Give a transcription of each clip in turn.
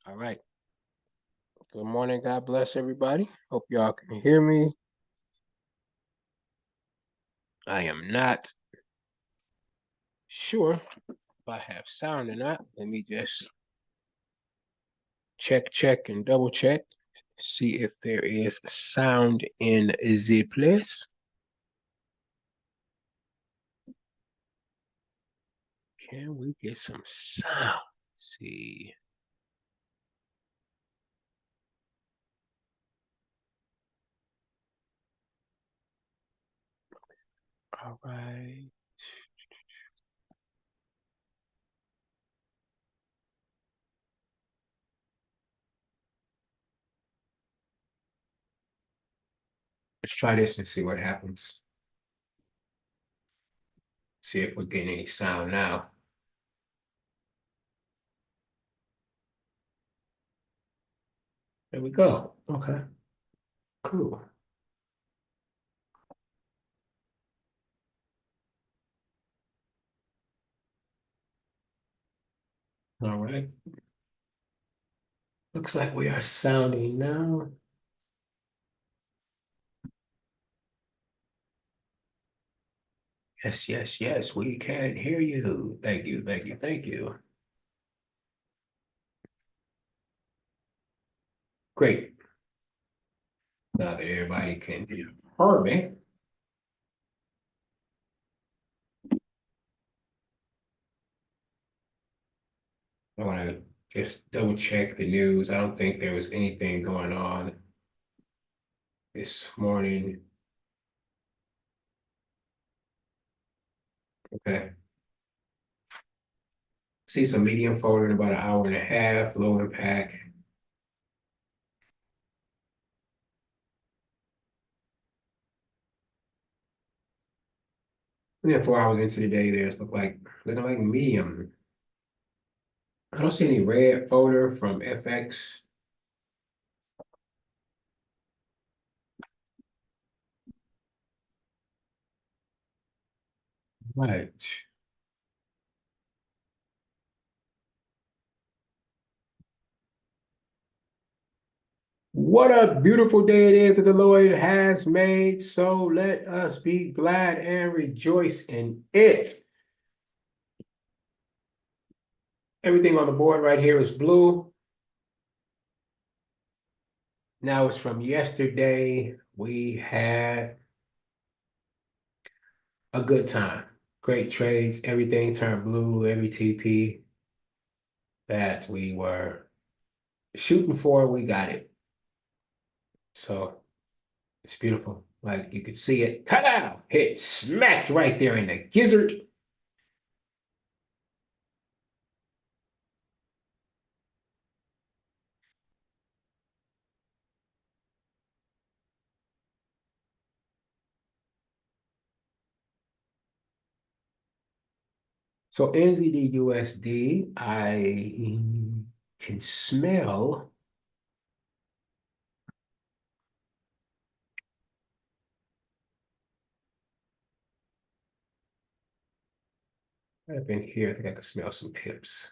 All right. Good morning. God bless everybody. Hope y'all can hear me. I am not sure if I have sound or not. Let me just check, and double check. See if there is sound in the place. Can we get some sound? Let's see. All right. Let's try this and see what happens. See if we're getting any sound now. There we go. Okay. Cool. All right. Looks like we are sounding now. Yes, we can hear you. Thank you. Great. Now that everybody can hear me, I want to just double check the news. I don't think there was anything going on this morning. Okay. See some medium folder in about an hour and a half, low impact. And then 4 hours into the day, there's looking like medium. I don't see any red folder from FX. Right. What a beautiful day it is that the Lord has made. So let us be glad and rejoice in it. Everything on the board right here is blue. Now it's from yesterday. We had a good time. Great trades. Everything turned blue. Every TP that we were shooting for, we got it. So it's beautiful. Like you could see it. Ta-da! Hit smacked right there in the gizzard. So NZD USD, I can smell. I've been here. I think I can smell some pips.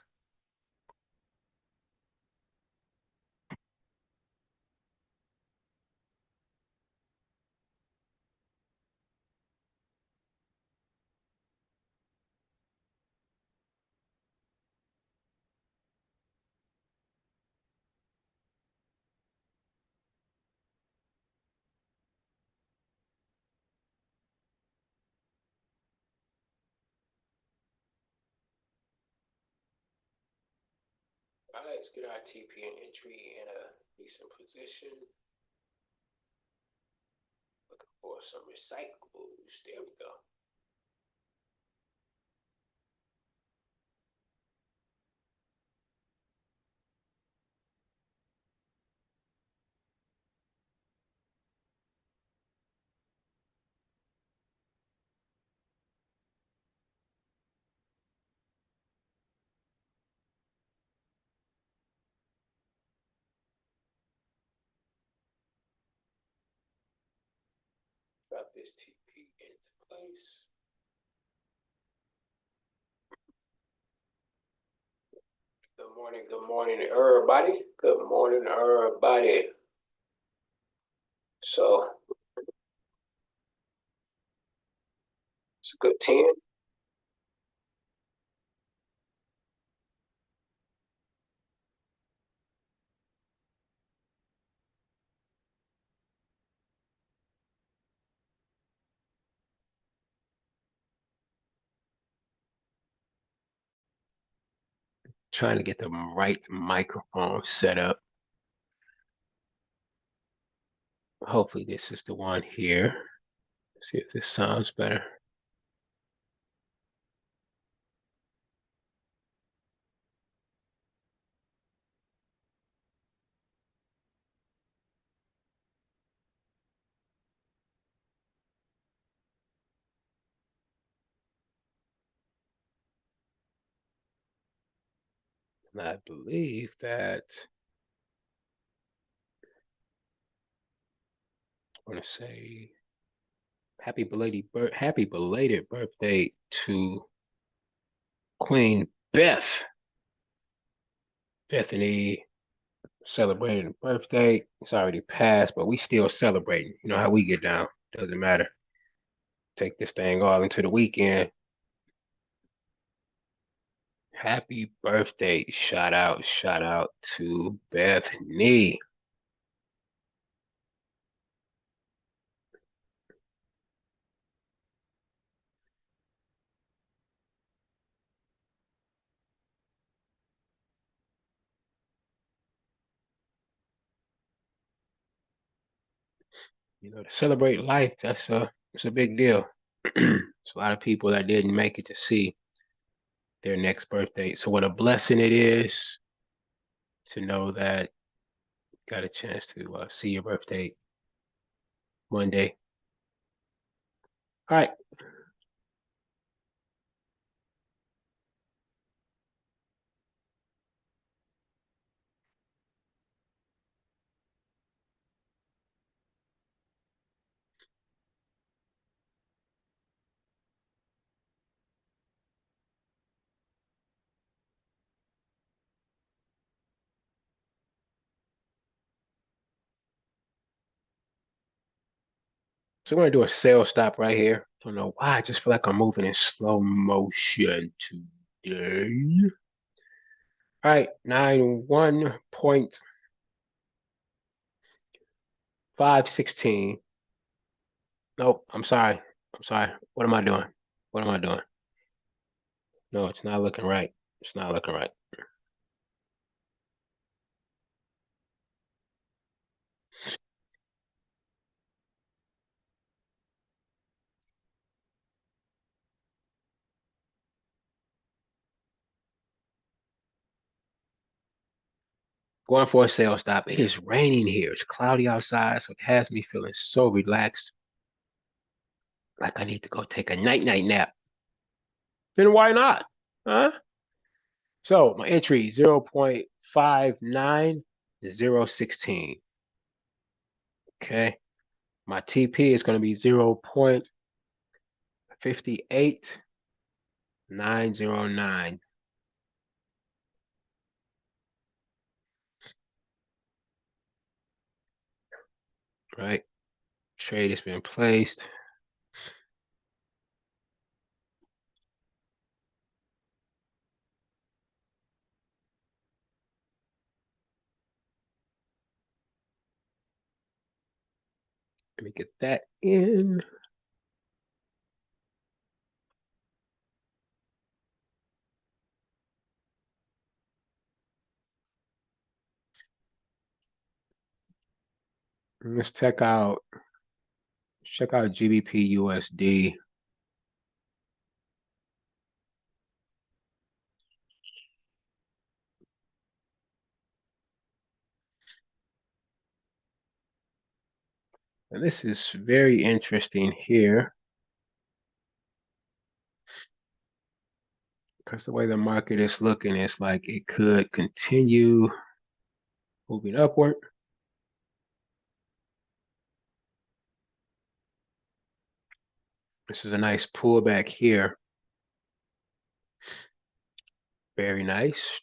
All right, let's get our TP and entry in a decent position. Looking for some recyclables. There we go. Drop this TP into place. Good morning, everybody. Good morning, everybody. So it's a good 10. Trying to get the right microphone set up. Hopefully this is the one here. See if this sounds better. And I believe that I want to say happy belated birthday to Queen Bethany celebrating a birthday. It's already passed, but we still celebrating. You know how we get down. Doesn't matter. Take this thing all into the weekend. Happy birthday. Shout out to Bethany. You know, to celebrate life, it's a big deal. It's a lot of people that didn't make it to see their next birthday. So what a blessing it is to know that you got a chance to see your birthday Monday. All right, so we're gonna do a sales stop right here. Don't know why. I just feel like I'm moving in slow motion today. All right, 91.516. Nope, I'm sorry. I'm sorry. What am I doing? What am I doing? No, it's not looking right. It's not looking right. Going for a sales stop. It is raining here. It's cloudy outside, so it has me feeling so relaxed. Like I need to go take a night nap. Then why not? Huh? So my entry 0.59016. Okay. My TP is going to be 0.58909. Right. Trade has been placed. Let me get that in. Let's check out GBP USD. And this is very interesting here because the way the market is looking is like it could continue moving upward. This is a nice pullback here. Very nice.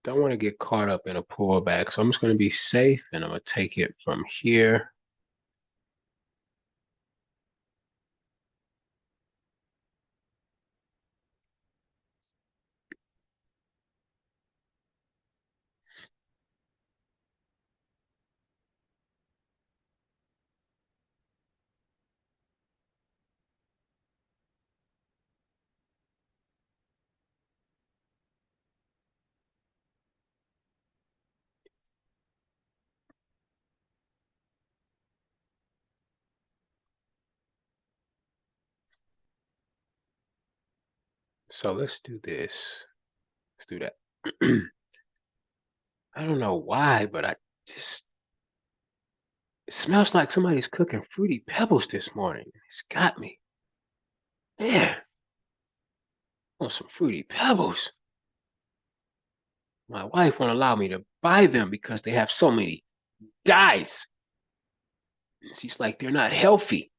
don't want to get caught up in a pullback. So I'm just going to be safe and I'm going to take it from here. So let's do this. Let's do that. I don't know why, but I just it smells like somebody's cooking fruity pebbles this morning. It's got me. Yeah, I want some fruity pebbles. My wife won't allow me to buy them because they have so many dyes. She's like, they're not healthy.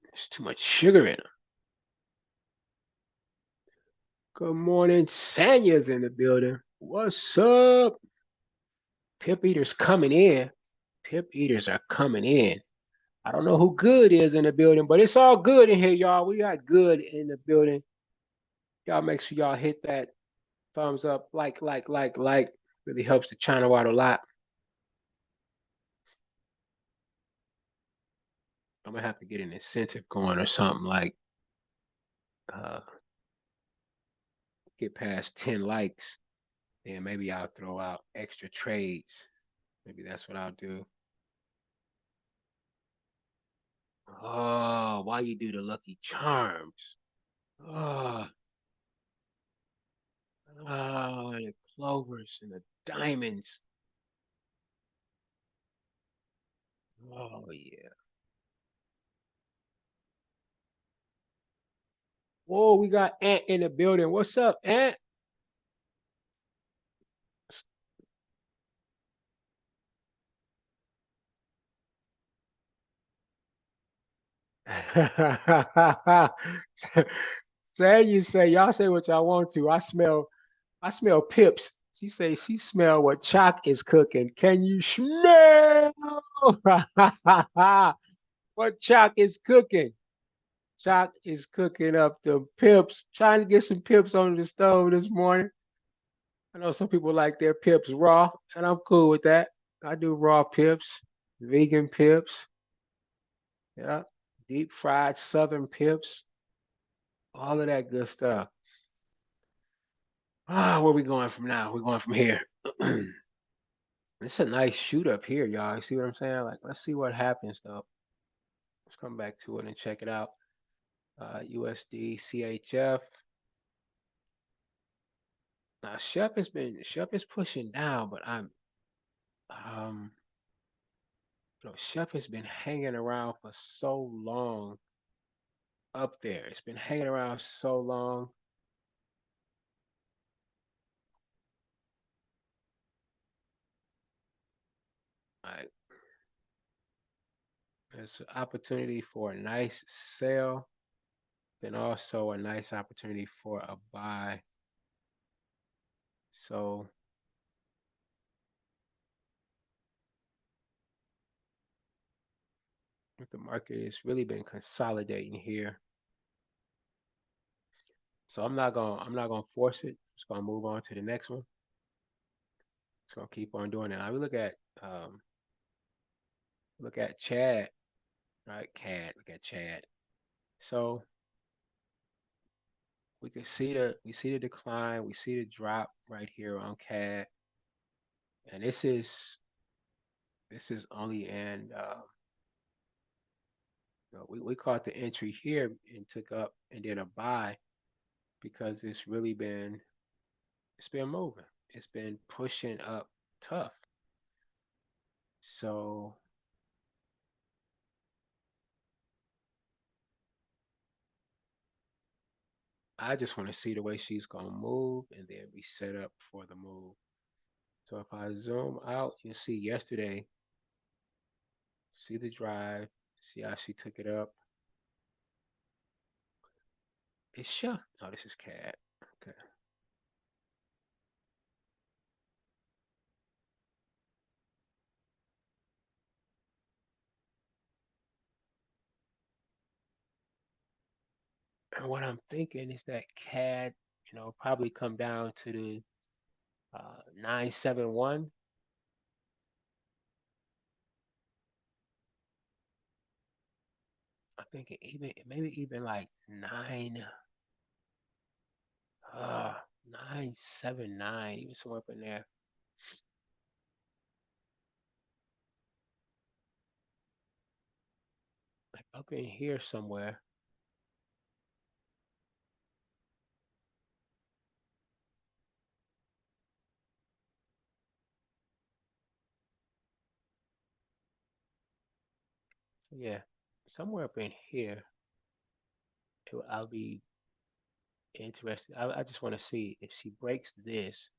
There's too much sugar in them. Good morning. Sanya's in the building. What's up? Pip eaters coming in. Pip eaters are coming in. I don't know who good is in the building, but it's all good in here, y'all. We got good in the building. Y'all make sure y'all hit that thumbs up, like. Really helps the channel out a lot. I'm gonna have to get an incentive going or something like uh, get past 10 likes, and maybe I'll throw out extra trades. Maybe that's what I'll do. Oh, why you do the Lucky Charms? Oh, oh, and the clovers and the diamonds. Oh yeah. Whoa, we got Ant in the building. What's up, Ant? Say you say y'all say what y'all want to. I smell pips. She say she smell what Choc is cooking. Can you smell what Choc is cooking? Choc is cooking up the pips. Trying to get some pips on the stove this morning. I know some people like their pips raw, and I'm cool with that. I do raw pips, vegan pips, yeah, deep fried southern pips, all of that good stuff. Ah, where we going from now? We're going from here. It's a nice shoot up here, y'all. You see what I'm saying? Like, let's see what happens though. Let's come back to it and check it out. USD CHF. Now, Chef is pushing down, but um, Chef has been hanging around for so long up there. It's been hanging around so long. Like, there's an opportunity for a nice sale, then also a nice opportunity for a buy. So the market has really been consolidating here. So I'm not gonna force it. I'm just gonna move on to the next one. Just gonna keep on doing it. I will um look at Chad, right? Look at Chad. So we see the decline, we see the drop right here on CAD, and this is only in we caught the entry here and took up and did a buy because it's been moving. It's been pushing up tough. So I just want to see the way she's gonna move and then we set up for the move. So if I zoom out, you'll see yesterday, see the drive, see how she took it up. It's Chef. Oh, this is CAD. Okay. what I'm thinking is that CAD, probably come down to the 971. I think even maybe even like 979, even somewhere up in there. Like up in here somewhere. So yeah, somewhere up in here. I'll be interested. I just want to see if she breaks this,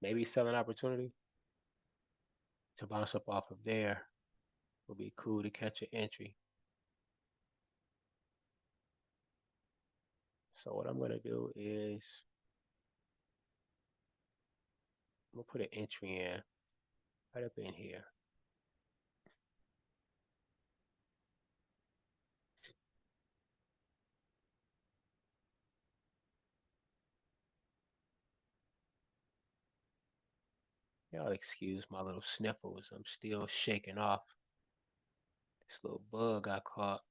maybe sell an opportunity to bounce up off of there. Would be cool to catch an entry. So what I'm gonna do is I'm gonna put an entry in right up in here. Y'all excuse my little sniffles. I'm still shaking off this little bug I caught.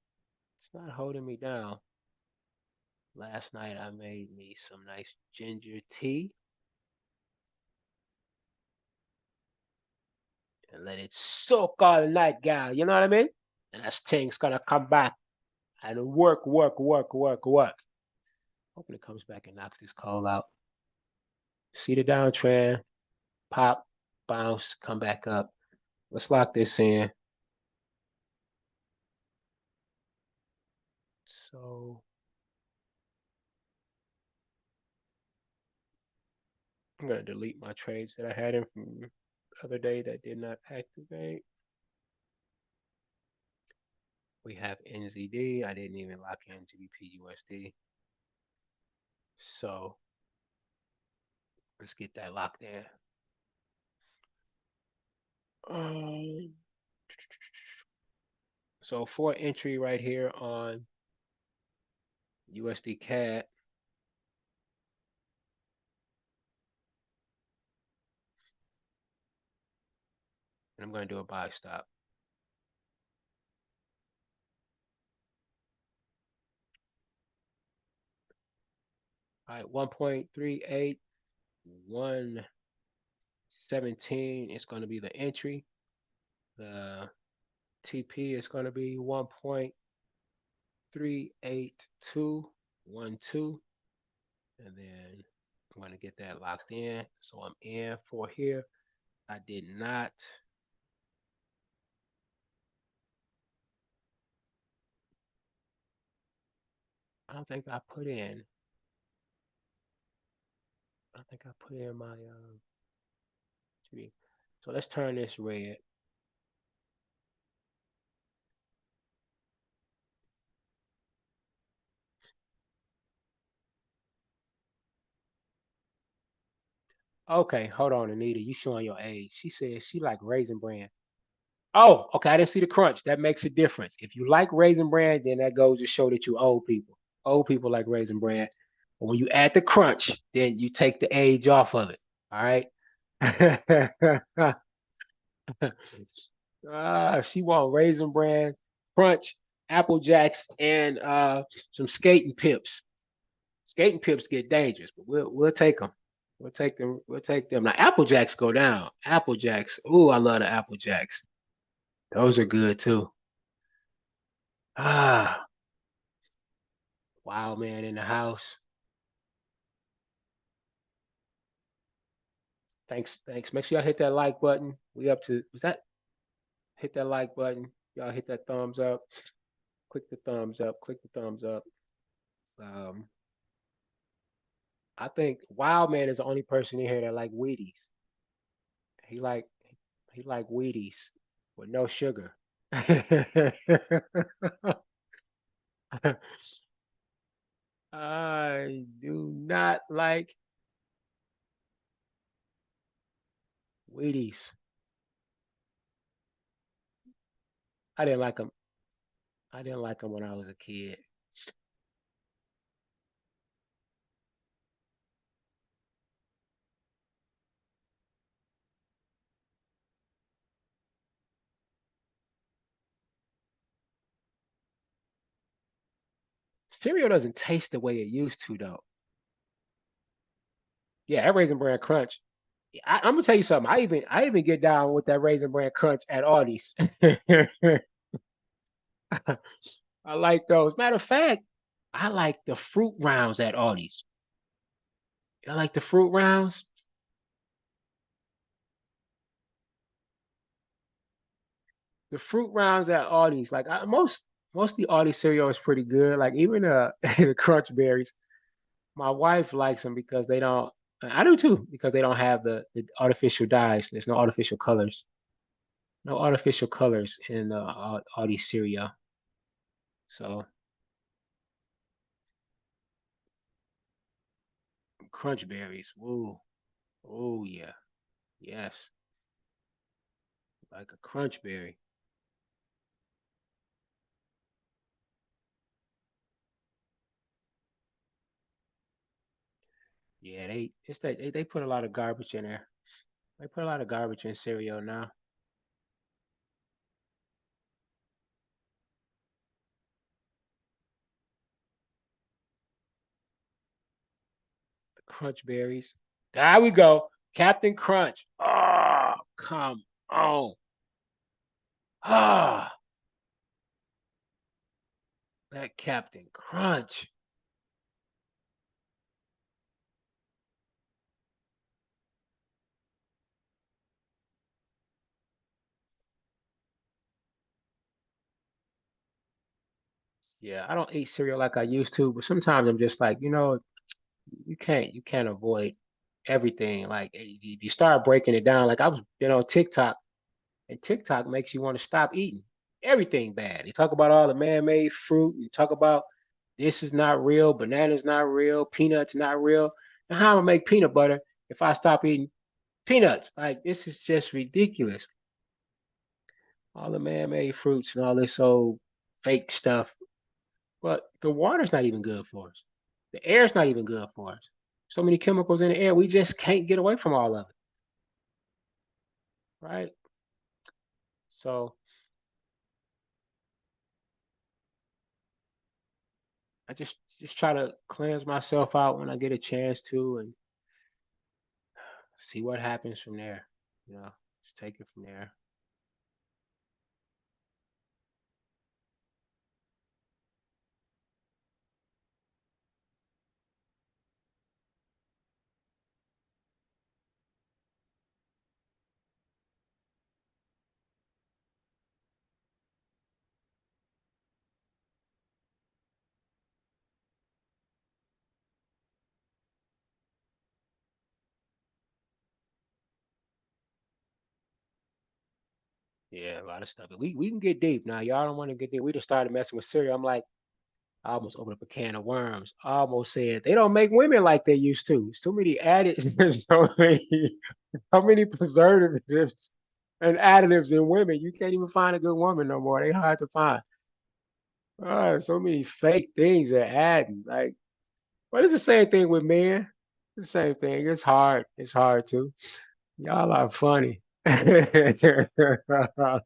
It's not holding me down. Last night I made me some nice ginger tea and let it soak all night, gal. You know what I mean? And this thing's gonna come back and work, work, work, work, work. Hoping it comes back and knocks this call out. See the downtrend, pop, bounce, come back up. Let's lock this in. So I'm gonna delete my trades that I had in from the other day that did not activate. We have NZD. I didn't even lock in GBP USD. So let's get that locked in. Um, so for entry right here on USD CAD, and I'm going to do a buy stop. All right, 1.38, 117 is going to be the entry. The TP is going to be 1.38212. And then I'm going to get that locked in. So I'm in for here. I did not. I don't think I put in. I think I put in my So let's turn this red. Okay, hold on, Anita. You showing your age. She says she like Raisin Bran. Oh, okay. I didn't see the crunch. That makes a difference. If you like Raisin Bran, then that goes to show that you old people. Old people like Raisin Bran. But when you add the crunch, then you take the age off of it. All right. She want Raisin Bran, crunch, Apple Jacks, and some skating pips. Skating pips get dangerous, but we'll take them. We'll take them. We'll take them. Now Apple Jacks go down. Apple Jacks. Ooh, I love the Apple Jacks. Those are good too. Ah, wow, man, in the house. Thanks, thanks. Make sure y'all hit that like button. We up to was that? Hit that like button. Y'all hit that thumbs up. Click the thumbs up. Click the thumbs up. Um, I think Wild Man is the only person in here that like Wheaties. He like he like Wheaties with no sugar. I do not like Wheaties. I didn't like them. I didn't like them when I was a kid. Cereal doesn't taste the way it used to, though. Yeah, that Raisin Bran Crunch. I'm gonna tell you something. I even get down with that Raisin Bran Crunch at Aldi's. I like those. Matter of fact, I like the fruit rounds at Aldi's. I like the fruit rounds. The fruit rounds at Aldi's. Like most of the Aldi cereal is pretty good. Like even the Crunch Berries. My wife likes them because they don't. I do too because they don't have the artificial dyes. There's no artificial colors. No artificial colors in Aldi cereal. So Crunch Berries. Woo. Oh yeah. Yes. Like a Crunch Berry. Yeah, they put a lot of garbage in there. They put a lot of garbage in cereal now. The Crunch Berries. There we go. Captain Crunch. Oh, come on. Ah, that Captain Crunch. Yeah, I don't eat cereal like I used to, but sometimes I'm just like, you can't avoid everything. Like if you start breaking it down, like I was, on TikTok, and TikTok makes you want to stop eating everything bad. They talk about all the man-made fruit. You talk about this is not real, bananas not real, peanuts not real. And how am I gonna make peanut butter if I stop eating peanuts? Like this is just ridiculous. All the man-made fruits and all this old fake stuff. But the water's not even good for us. The air's not even good for us. So many chemicals in the air, we just can't get away from all of it, right? So I just try to cleanse myself out when I get a chance to, and see what happens from there. You know, just take it from there. Yeah, a lot of stuff. We can get deep now. Y'all don't want to get deep. We just started messing with cereal. I'm like, I almost opened up a can of worms. I almost said they don't make women like they used to. So many additives, so many preservatives and additives in women. You can't even find a good woman no more. They hard to find. So many fake things they're adding. Like, but it's the same thing with men. It's the same thing. It's hard. It's hard too. Y'all are funny. ah,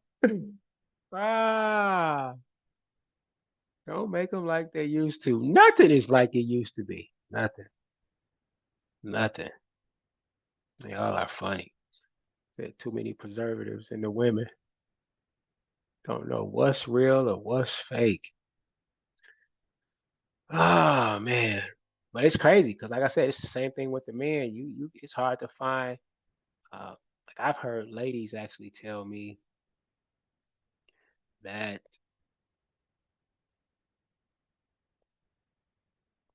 don't make them like they used to. Nothing is like it used to be. Nothing. Nothing. Y'all are funny. Said too many preservatives in the women. Don't know what's real or what's fake. Oh man. But it's crazy because like I said, it's the same thing with the men. It's hard to find like I've heard ladies actually tell me that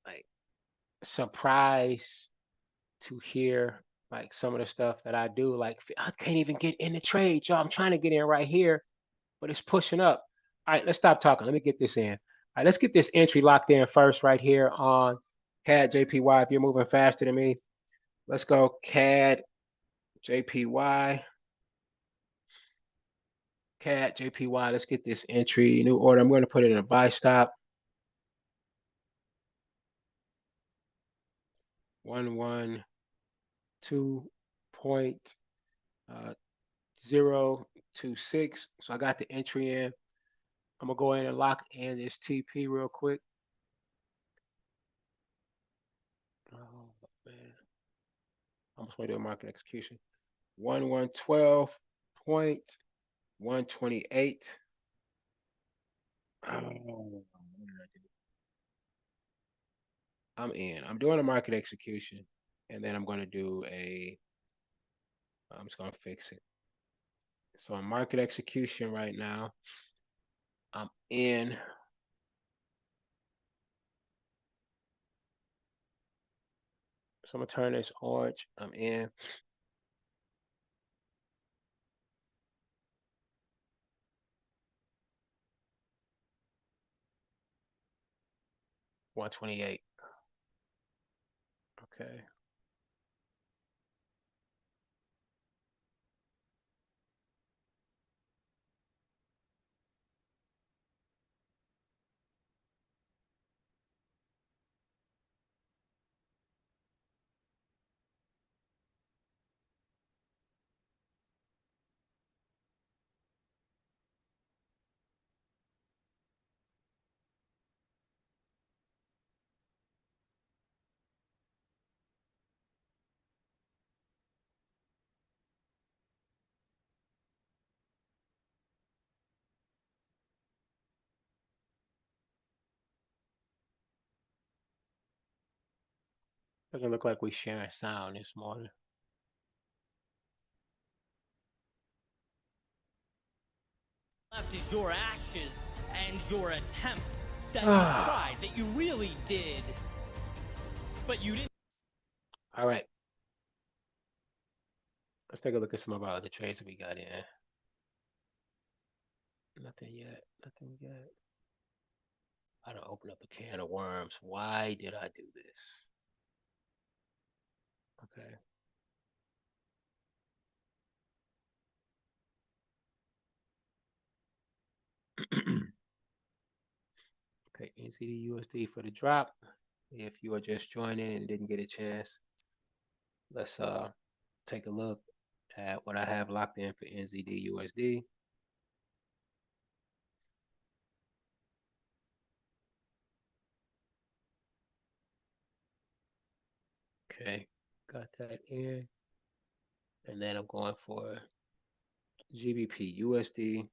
like surprised to hear like some of the stuff that I do. Like I can't even get in the trade, y'all. I'm trying to get in right here, but it's pushing up. All right, let's stop talking. Let me get this in. All right, let's get this entry locked in first right here on CAD JPY. If you're moving faster than me, let's go CAD JPY. CAT, JPY. Let's get this entry, new order. I'm going to put it in a buy stop. 112.026. So I got the entry in. I'm gonna go in and lock in this TP real quick. Oh man, almost went to a market execution. 1112.128. Oh, I'm in. I'm doing a market execution, and then I'm going to do a. I'm just going to fix it. So I'm market execution right now. I'm in. So I'm gonna turn this orange. I'm in. $128. Okay. Doesn't look like we sharing sound this morning. Left is your ashes and your attempt that you tried, that you really did, but you didn't. All right. Let's take a look at some of our other trades that we got in. Nothing yet. Nothing yet. I don't open up a can of worms. Why did I do this? Okay. Okay, NZD USD for the drop. If you are just joining and didn't get a chance, let's take a look at what I have locked in for NZD USD. Okay, got that in. And then I'm going for GBP USD.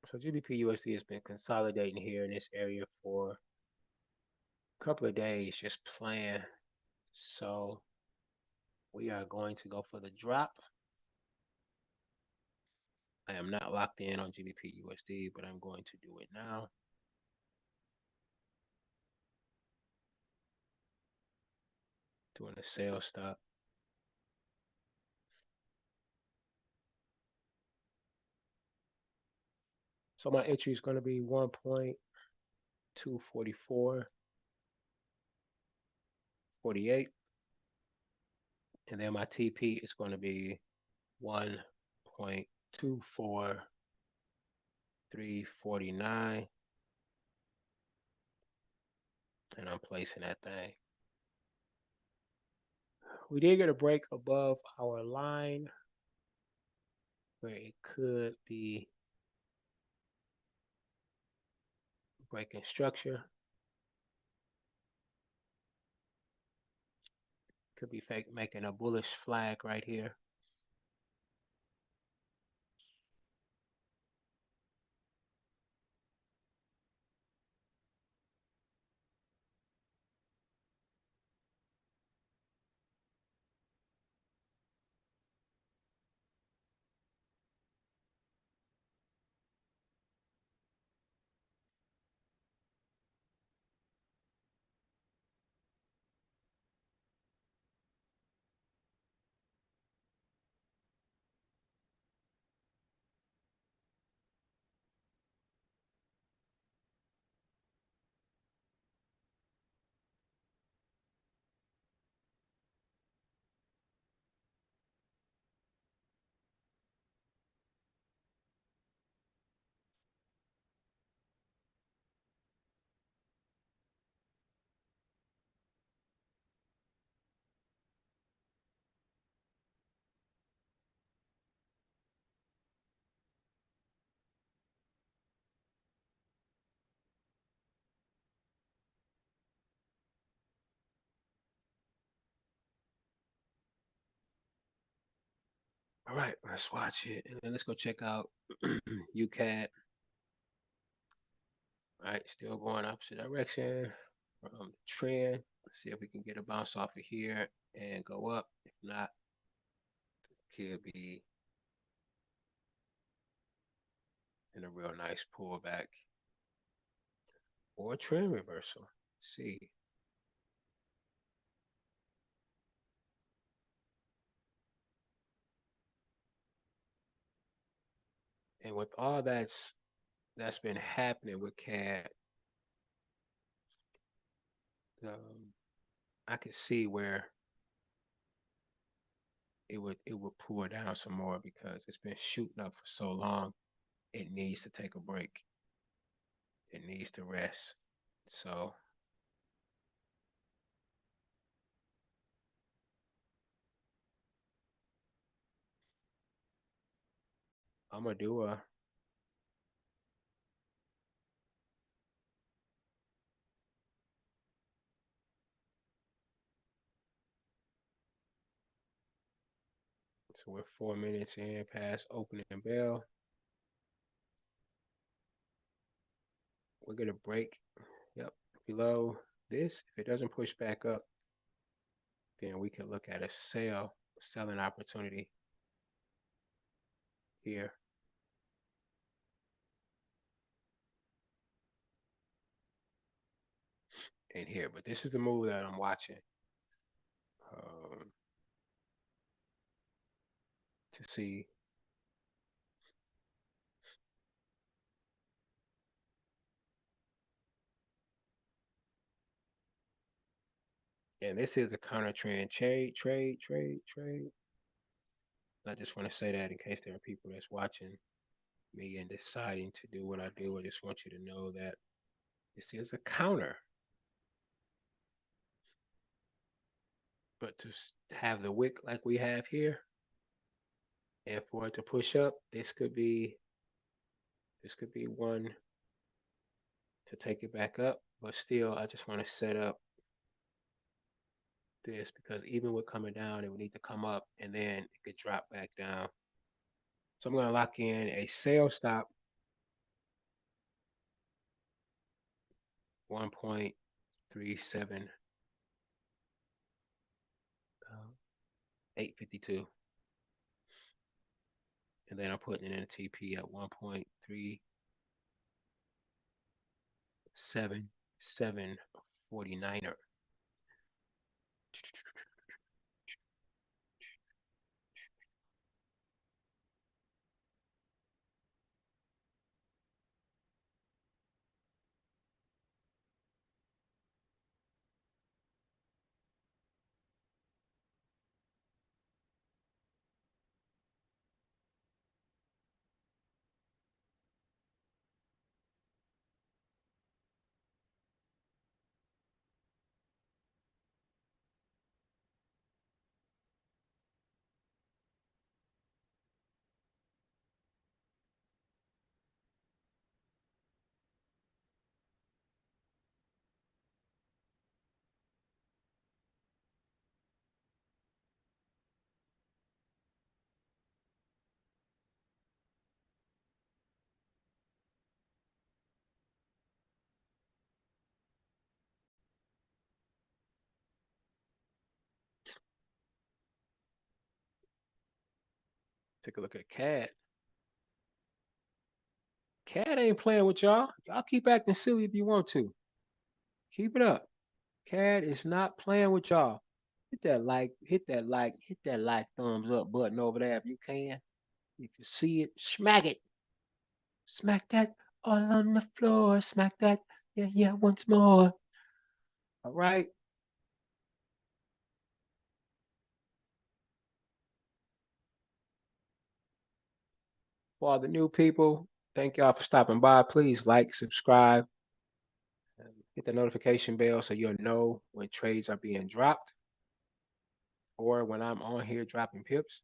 So GBP USD has been consolidating here in this area for a couple of days, just playing. So we are going to go for the drop. I am not locked in on GBP USD, but I'm going to do it now. Doing a sale stop. So my entry is going to be 1.244.48. And then my TP is going to be 1.24349. And I'm placing that thing. We did get a break above our line where it could be breaking structure. Could be making a bullish flag right here. All right, let's watch it. And then let's go check out UCAT. All right, still going opposite direction from the trend. Let's see if we can get a bounce off of here and go up. If not, could be in a real nice pullback or a trend reversal. Let's see. And with all that's been happening with CAD, I could see where it would pull down some more because it's been shooting up for so long. It needs to take a break. It needs to rest. So I'm gonna do a so we're 4 minutes in past opening bell. We're gonna break. Yep, below this. If it doesn't push back up, then we can look at a selling opportunity here and here. But this is the move that I'm watching um, to see. And this is a counter trend trade. I just want to say that in case there are people that's watching me and deciding to do what I do. I just want you to know that this is a counter. But to have the wick like we have here, and for it to push up, this could be one to take it back up. But still, I just want to set up this because even with coming down, it would need to come up and then it could drop back down. So I'm going to lock in a sale stop 1.37 852, and then I'm putting it in a TP at 1.37749er. Take a look at CAD. CAD ain't playing with y'all. Y'all keep acting silly if you want to. Keep it up. CAD is not playing with y'all. Hit that like thumbs up button over there if you can. If you see it, smack it. Smack that all on the floor. Smack that. Yeah, yeah, once more. All right. For all the new people, thank y'all for stopping by. Please like, subscribe, and hit the notification bell so you'll know when trades are being dropped or when I'm on here dropping pips.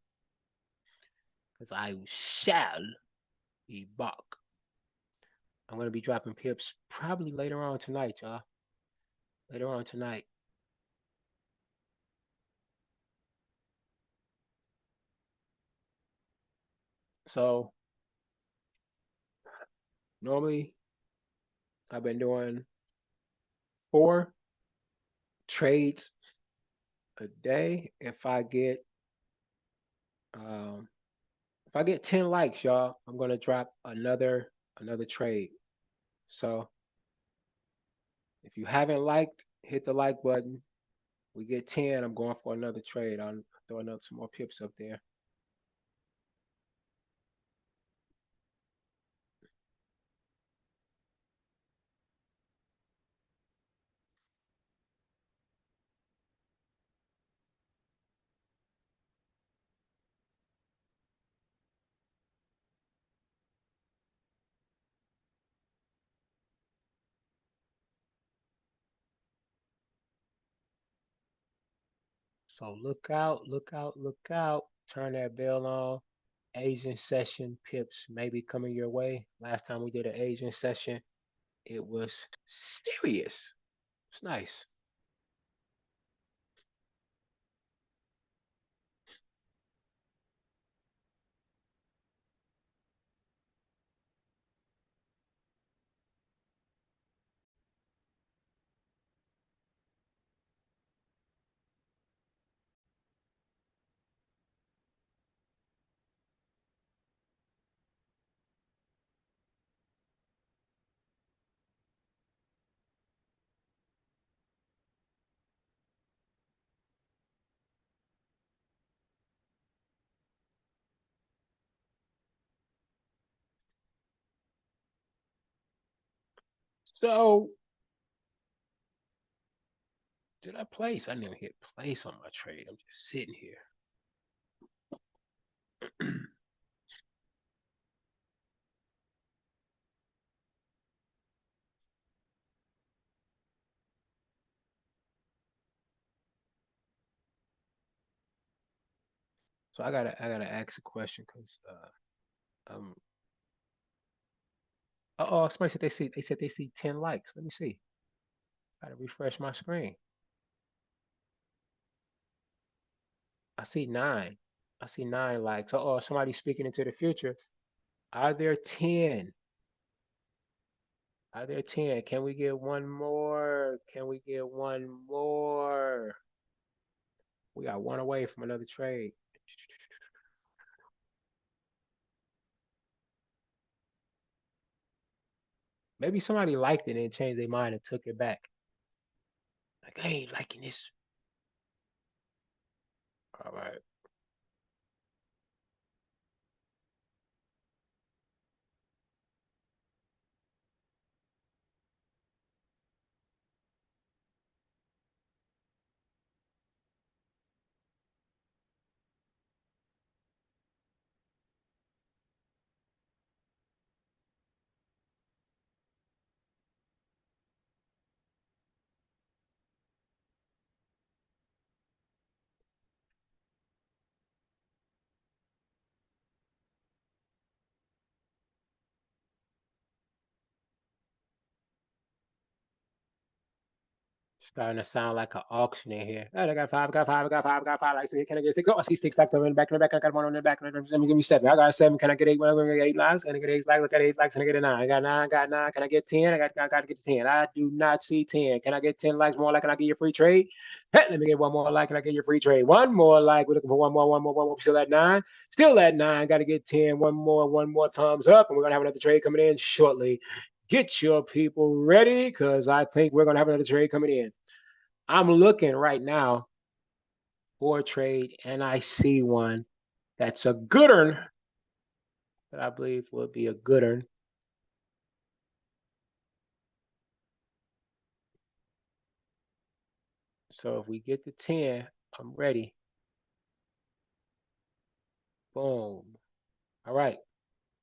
Because I shall be back. I'm going to be dropping pips probably later on tonight, y'all. Later on tonight. So normally I've been doing 4 trades a day. Um, if I get 10 likes, y'all, I'm gonna drop another trade. So if you haven't liked, hit the like button. We get 10, I'm going for another trade. I'll throw another some more pips up there. So look out, look out, look out. Turn that bell on. Asian session pips maybe coming your way. Last time we did an Asian session, it was serious. It's nice. So did I place? I didn't even hit place on my trade. I'm just sitting here. So I gotta ask a question because somebody said they see 10 likes. Let me see. Gotta refresh my screen. I see 9. I see 9 likes. Somebody's speaking into the future. Are there 10? Are there 10? Can we get one more? Can we get one more? We got one away from another trade. Maybe somebody liked it and changed their mind and took it back. Like, I ain't liking this. All right. Starting to sound like an auction in here. Oh, I got five, I got five, I got five, I got five. Like, can I get six? Oh, I see 6 likes over in the back, in the back. I got one on the back. Let me give me 7. I got 7. Can I get 8? Well, I'm gonna get 8 likes. Can I get 8 likes? Look at 8 likes. Can I get a 9? I got 9. I got 9. Can I get 10? I got to get to 10. I do not see 10. Can I get 10 likes? More like, can I get your free trade? Hey, let me get one more like. Can I get your free trade? One more like. We're looking for one more. Still at 9. Still at 9. Got to get 10. One more thumbs up, and we're gonna have another trade coming in shortly. Get your people ready, because I think we're gonna have another trade coming in. I'm looking right now for a trade, and I see one that's a good one that I believe will be a good one. So if we get to 10, I'm ready. Boom. All right.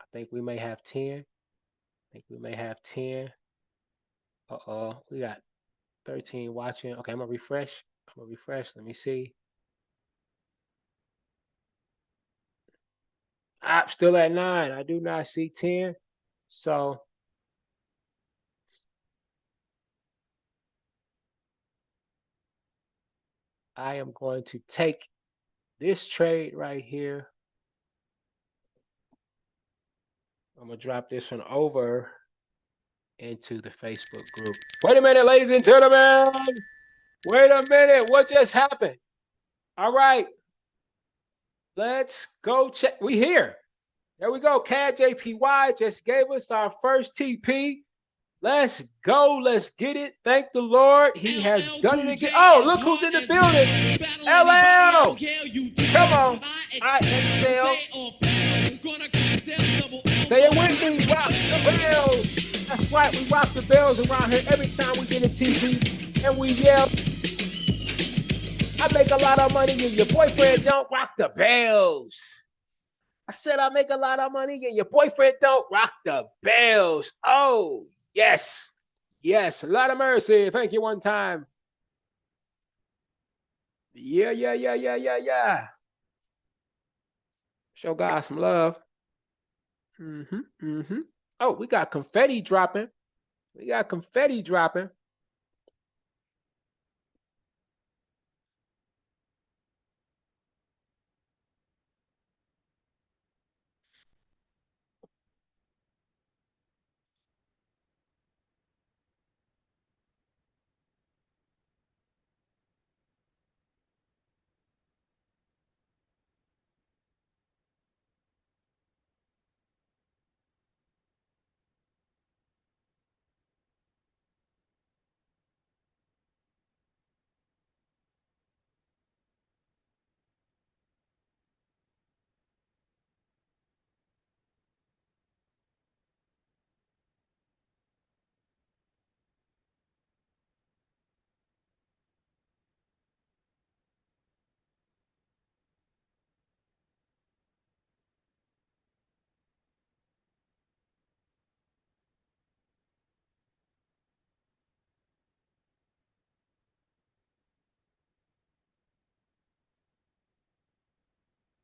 I think we may have 10. I think we may have 10. Uh-oh. We got 13 watching. Okay, I'm gonna refresh. I'm gonna refresh. Let me see. I'm still at 9. I do not see 10. So I am going to take this trade right here. I'm gonna drop this one over into the Facebook group. Wait a minute, ladies and gentlemen. Wait a minute. What just happened? All right. Let's go check. We here. There we go. CAD JPY just gave us our first TP. Let's go. Let's get it. Thank the Lord. He has done it again. Oh, look who's in the building. LL. Come on. All right, Excel. Say it with me. Rock the bells. That's right. We rock the bells around here every time we get a TP. And we yell, I make a lot of money and your boyfriend don't rock the bells. I said I make a lot of money and your boyfriend don't rock the bells. Oh, yes. Yes. A lot of mercy. Thank you one time. Yeah. Show God some love. Oh, we got confetti dropping.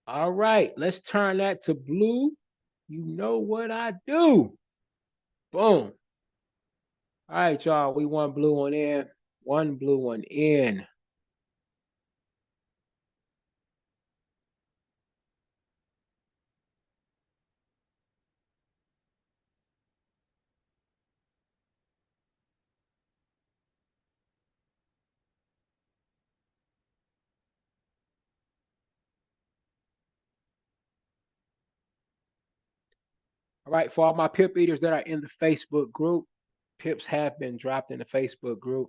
All right, let's turn that to blue. You know what I do. Boom. All right, y'all. We one blue one in. One blue one in. All right, for all my pip eaters that are in the Facebook group, pips have been dropped in the Facebook group.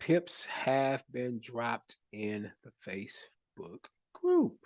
Pips have been dropped in the Facebook group.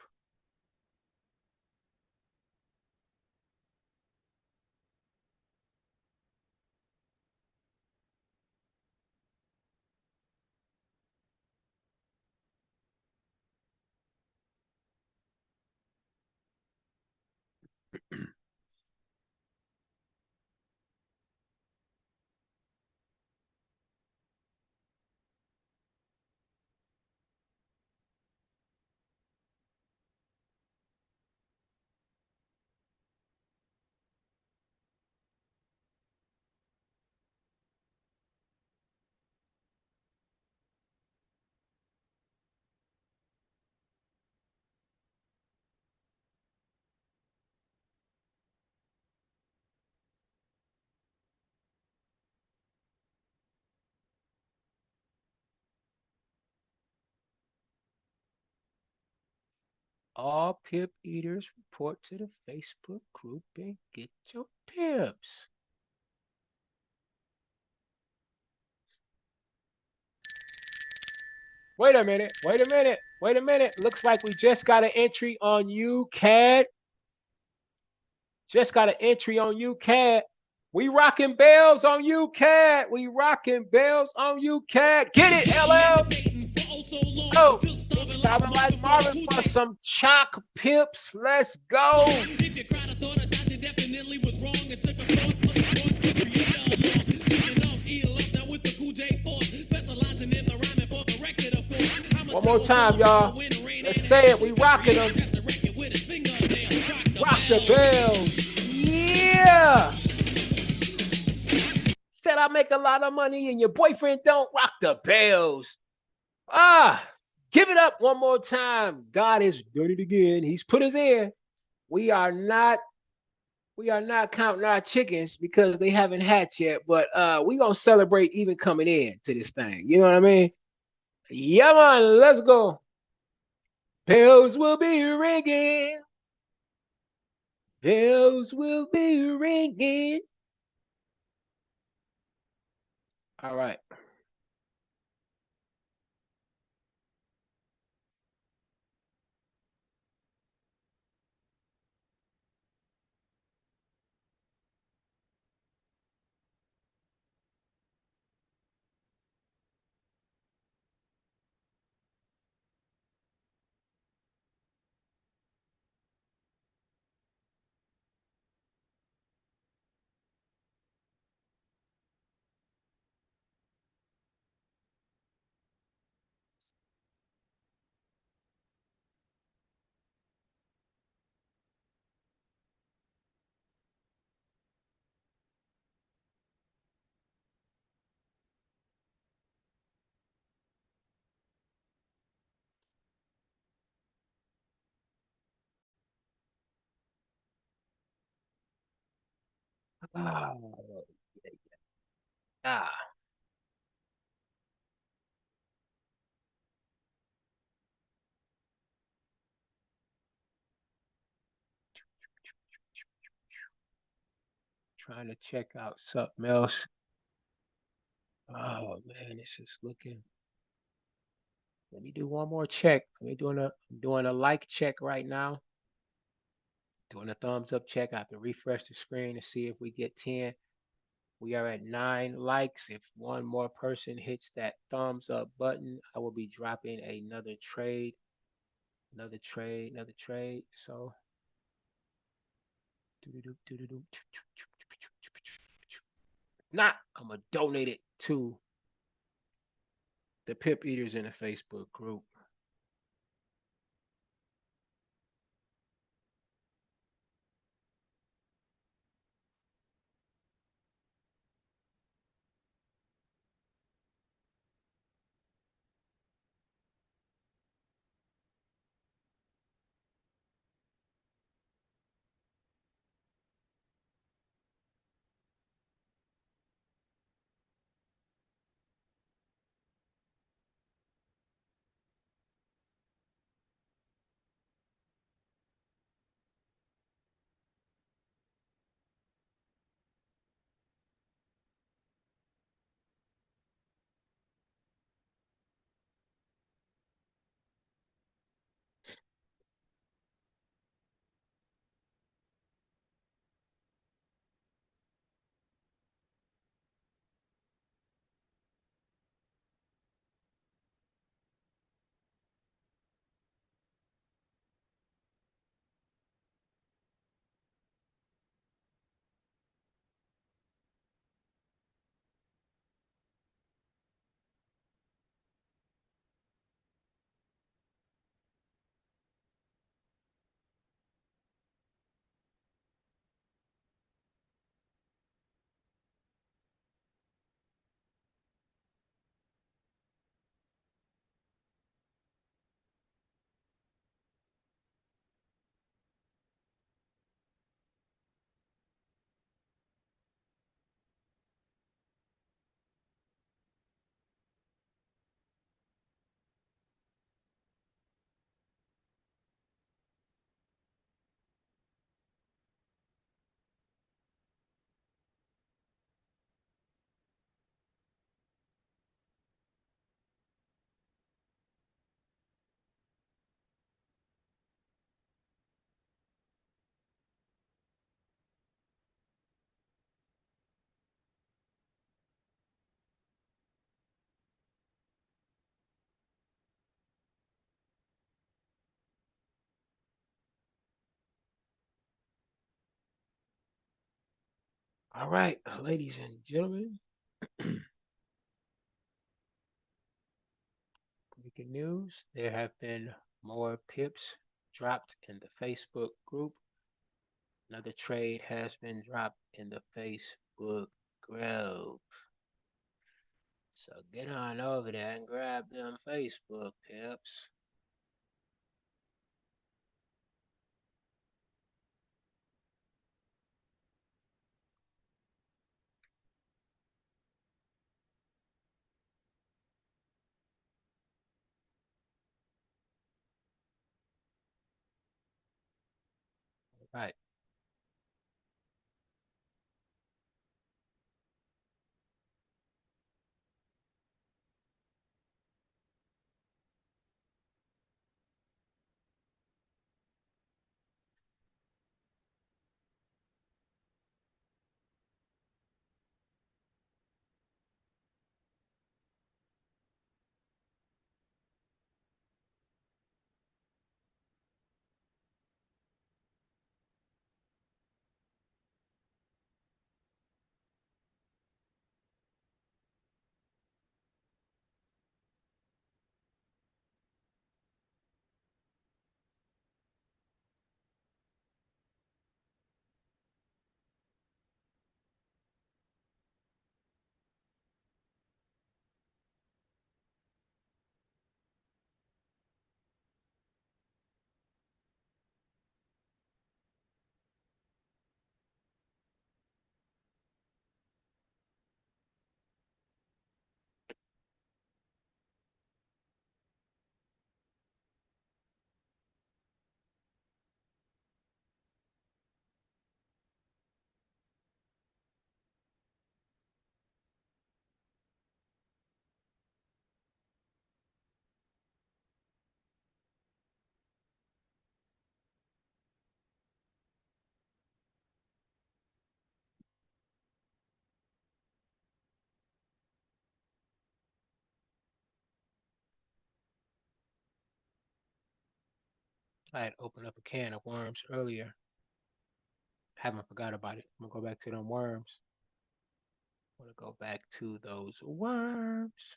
All pip eaters report to the Facebook group and get your pips. Wait a minute. Looks like we just got an entry on UCAD. Just got an entry on UCAD. We rocking bells on UCAD. Get it, LL. Oh, it's sounding like Marvin for some Choc pips. Let's go. One more time, y'all. Let's say it. We rocking them. Rock the bells. Yeah. Said I make a lot of money and your boyfriend don't rock the bells. Give it up one more time. God has done it again. He's put us in. We are not We are not counting our chickens because they haven't hatched yet, but we gonna celebrate even coming in to this thing. You know what I mean? Yeah, man, let's go. Bells will be ringing. Bells will be ringing. All right. Oh, ah, trying to check out something else. Oh man, this is looking. Let me do one more check. Let me doing a like check right now. Doing a thumbs up check. I have to refresh the screen to see if we get 10. We are at 9 likes. If one more person hits that thumbs up button, I will be dropping another trade. So, not, I'm gonna donate it to the Pip Eaters in the Facebook group. All right, ladies and gentlemen, breaking news. There have been more pips dropped in the Facebook group. Another trade has been dropped in the Facebook group. So get on over there and grab them Facebook pips. Right. I had opened up a can of worms earlier. Haven't forgot about it. I'm gonna go back to them worms. I'm gonna go back to those worms.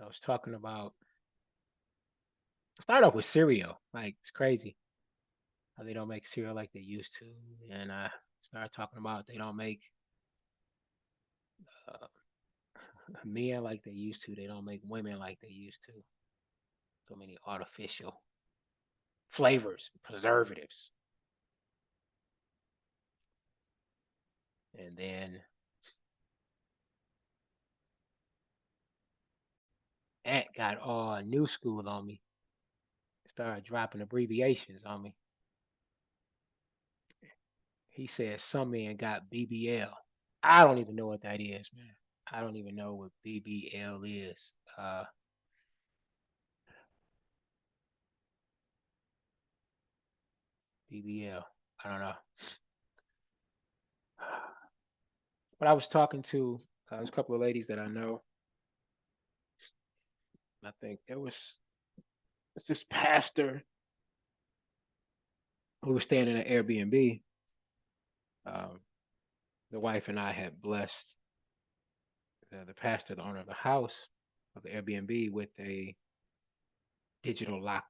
I was talking about. Start off with cereal. Like it's crazy how they don't make cereal like they used to, and I started talking about they don't make uh, men like they used to. They don't make women like they used to. So many artificial flavors, preservatives, and then Aunt got all new school on me. Started dropping abbreviations on me. He said some men got BBL. I don't even know what that is, man. I don't even know what BBL is. BBL. I don't know. But I was talking to there's a couple of ladies that I know. I think it's this pastor who was staying in an Airbnb. Um, the wife and I had blessed the pastor, the owner of the house of the Airbnb, with a digital lock,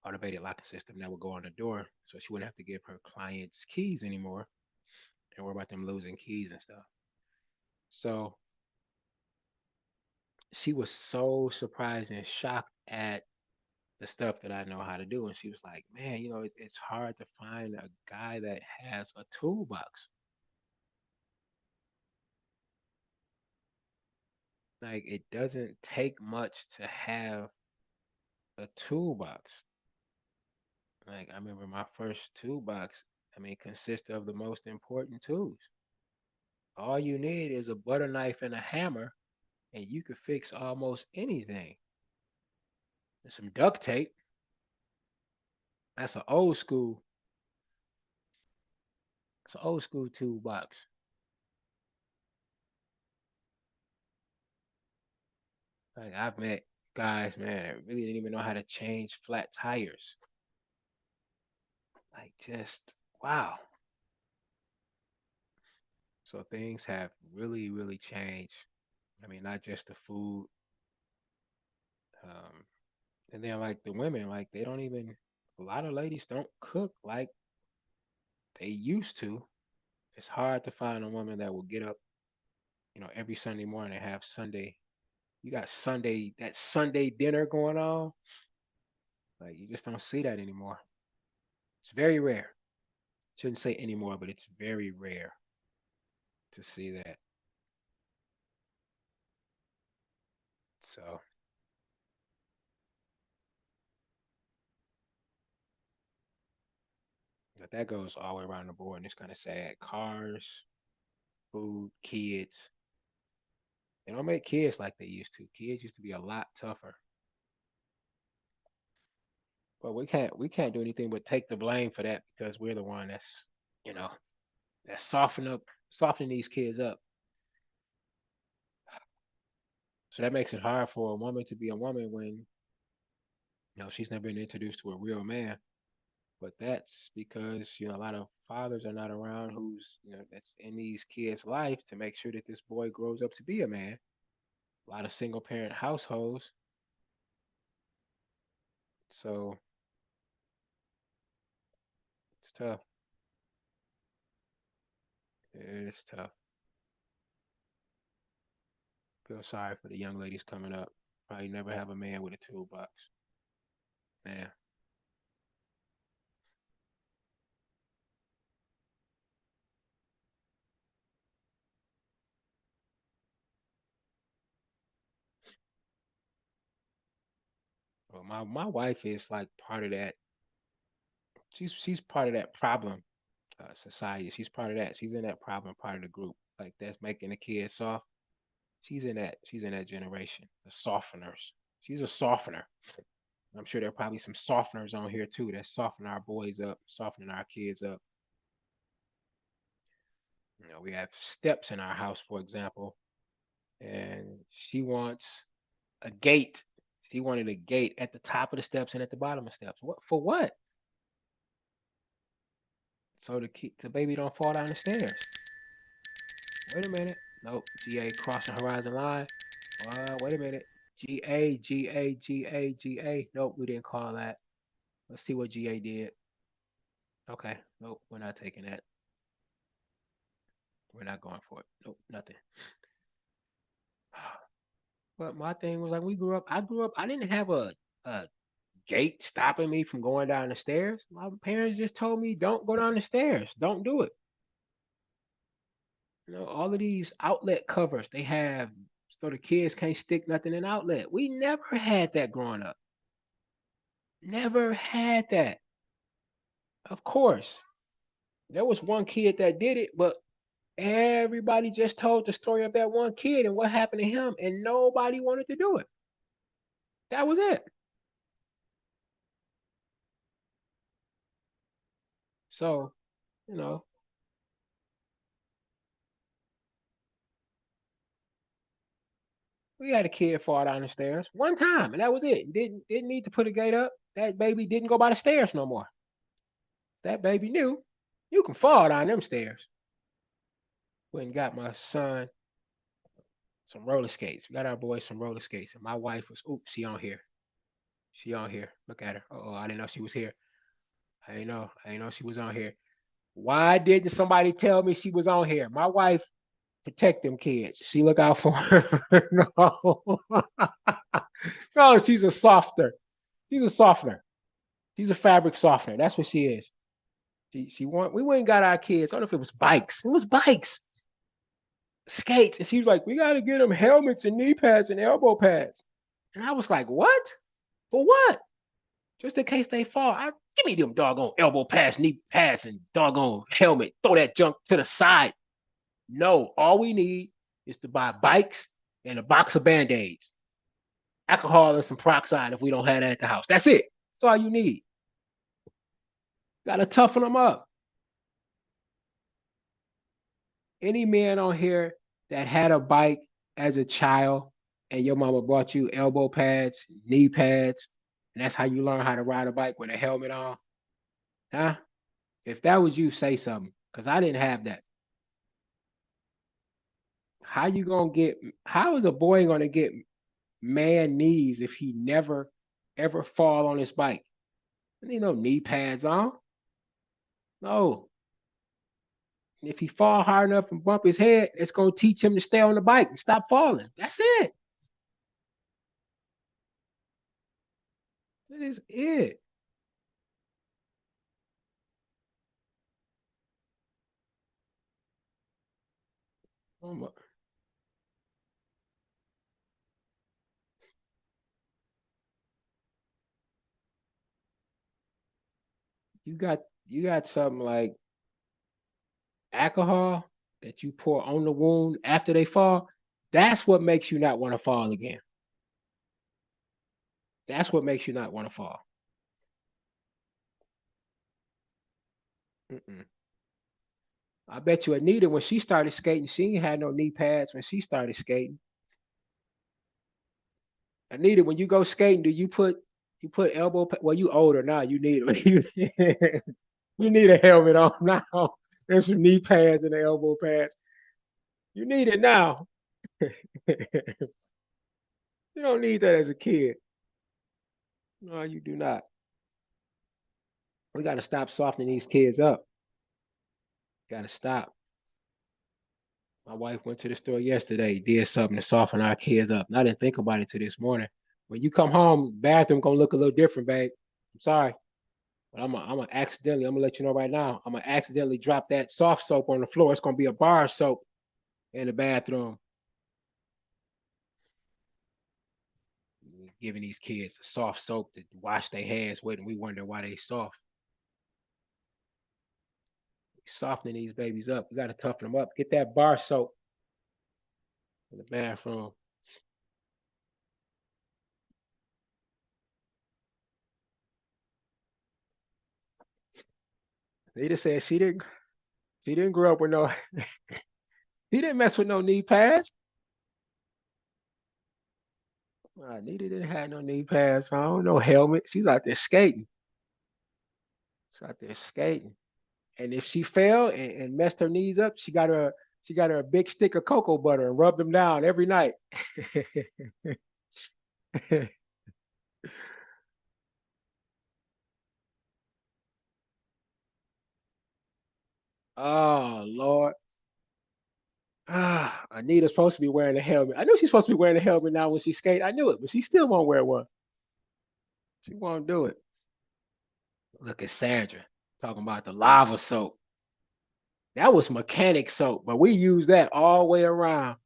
automated locking system that would go on the door, so she wouldn't have to give her clients keys anymore and worry about them losing keys and stuff. So she was so surprised and shocked at the stuff that I know how to do. And she was like, man, it's hard to find a guy that has a toolbox. Like, it doesn't take much to have a toolbox. Like, I remember my first toolbox, I mean, consists of the most important tools. All you need is a butter knife and a hammer, and you could fix almost anything. And some duct tape. That's an old school. It's an old school toolbox. Like I've met guys, man, that really didn't even know how to change flat tires. Like just wow. So things have really, really changed. I mean, not just the food, um, and then like the women, like they don't even. A lot of ladies don't cook like they used to. It's hard to find a woman that will get up, every Sunday morning and have Sunday. You got that Sunday dinner going on. Like you just don't see that anymore. It's very rare. Shouldn't say anymore, but it's very rare to see that. So But that goes all the way around the board, and it's kind of sad. Cars, food, kids. They don't make kids like they used to. Kids used to be a lot tougher. But we can't do anything but take the blame for that because we're the one that's you know that's softening these kids up. So that makes it hard for a woman to be a woman when she's never been introduced to a real man. But that's because a lot of fathers are not around who's that's in these kids' life to make sure that this boy grows up to be a man. A lot of single parent households, so it's tough. It's tough. Feel sorry for the young ladies coming up. Probably never have a man with a toolbox. Man, well, my wife is like part of that. She's part of that problem society. She's part of that. She's in that problem part of the group. Like that's making the kids soft. She's in that. She's in that generation. The softeners. She's a softener. I'm sure there are probably some softeners on here too that soften our boys up, softening our kids up. We have steps in our house, for example, and she wants a gate. She wanted a gate at the top of the steps and at the bottom of the steps. What for? What? So the baby don't fall down the stairs. Wait a minute. Nope. GA crossing horizon line. Wait a minute. GA, GA, GA, GA. Nope, we didn't call that. Let's see what GA did. Okay. Nope, we're not taking that. We're not going for it. Nope, nothing. But my thing was like we grew up. I grew up. I didn't have a gate stopping me from going down the stairs. My parents just told me don't go down the stairs. Don't do it. All of these outlet covers they have so the kids can't stick nothing in outlet. We never had that growing up. Never had that. Of course, there was one kid that did it, but everybody just told the story of that one kid and what happened to him, and nobody wanted to do it. That was it. So, you know, we had a kid fall down the stairs one time, and that was it. Didn't need to put a gate up. That baby didn't go by the stairs no more. That baby knew you can fall down them stairs. Went and got my son some roller skates. We got our boys some roller skates, and my wife was, oops, she on here. She on here. Look at her. Oh, I didn't know she was here. I didn't know. I didn't know she was on here. Why didn't somebody tell me she was on here? My wife protect them kids. She look out for her. No, no, she's a softer. She's a softener. She's a fabric softener. That's what she is. She want. We went and got our kids. I don't know if it was bikes. It was bikes, skates, and she was like, "We got to get them helmets and knee pads and elbow pads." And I was like, "What? For what? Just in case they fall. Give me them doggone elbow pads, knee pads, and doggone helmet. Throw that junk to the side. No, all we need is to buy bikes and a box of band-aids, alcohol and some peroxide if we don't have that at the house. That's it. That's all you need. Gotta toughen them up. Any man on here that had a bike as a child and your mama bought you elbow pads, knee pads, and that's how you learn how to ride a bike with a helmet on, huh? If that was you, say something, because I didn't have that. How you gonna get? How is a boy gonna get man knees if he never ever fall on his bike? There ain't no knee pads on. No. If he fall hard enough and bump his head, it's gonna teach him to stay on the bike and stop falling. That's it. That is it. Oh, you got you got something like alcohol that you pour on the wound after they fall, that's what makes you not want to fall again. That's what makes you not want to fall. Mm-mm. I bet you Anita, when she started skating, she ain't had no knee pads when she started skating. Anita, when you go skating, do you put well, you older now. You need you need a helmet on now. There's some knee pads and the elbow pads. You need it now. You don't need that as a kid. No, you do not. We got to stop softening these kids up. Got to stop. My wife went to the store yesterday, did something to soften our kids up. And I didn't think about it till this morning. When you come home, bathroom gonna look a little different, babe. I'm sorry, but I'm gonna let you know right now. I'm gonna accidentally drop that soft soap on the floor. It's gonna be a bar soap in the bathroom. Giving these kids a soft soap to wash their hands with, and we wonder why they soft. Softening these babies up. We gotta toughen them up. Get that bar soap in the bathroom. They just said she didn't grow up with no he didn't mess with no knee pads. Nita didn't have no knee pads on, no helmet. She's out there skating. She's out there skating. And if she fell and messed her knees up, she got her a big stick of cocoa butter and rubbed them down every night. Oh Lord. Anita's supposed to be wearing a helmet. I knew she's supposed to be wearing a helmet now when she skate. I knew it, but she still won't wear one. She won't do it. Look at Sandra talking about the lava soap. That was mechanic soap, but we use that all the way around.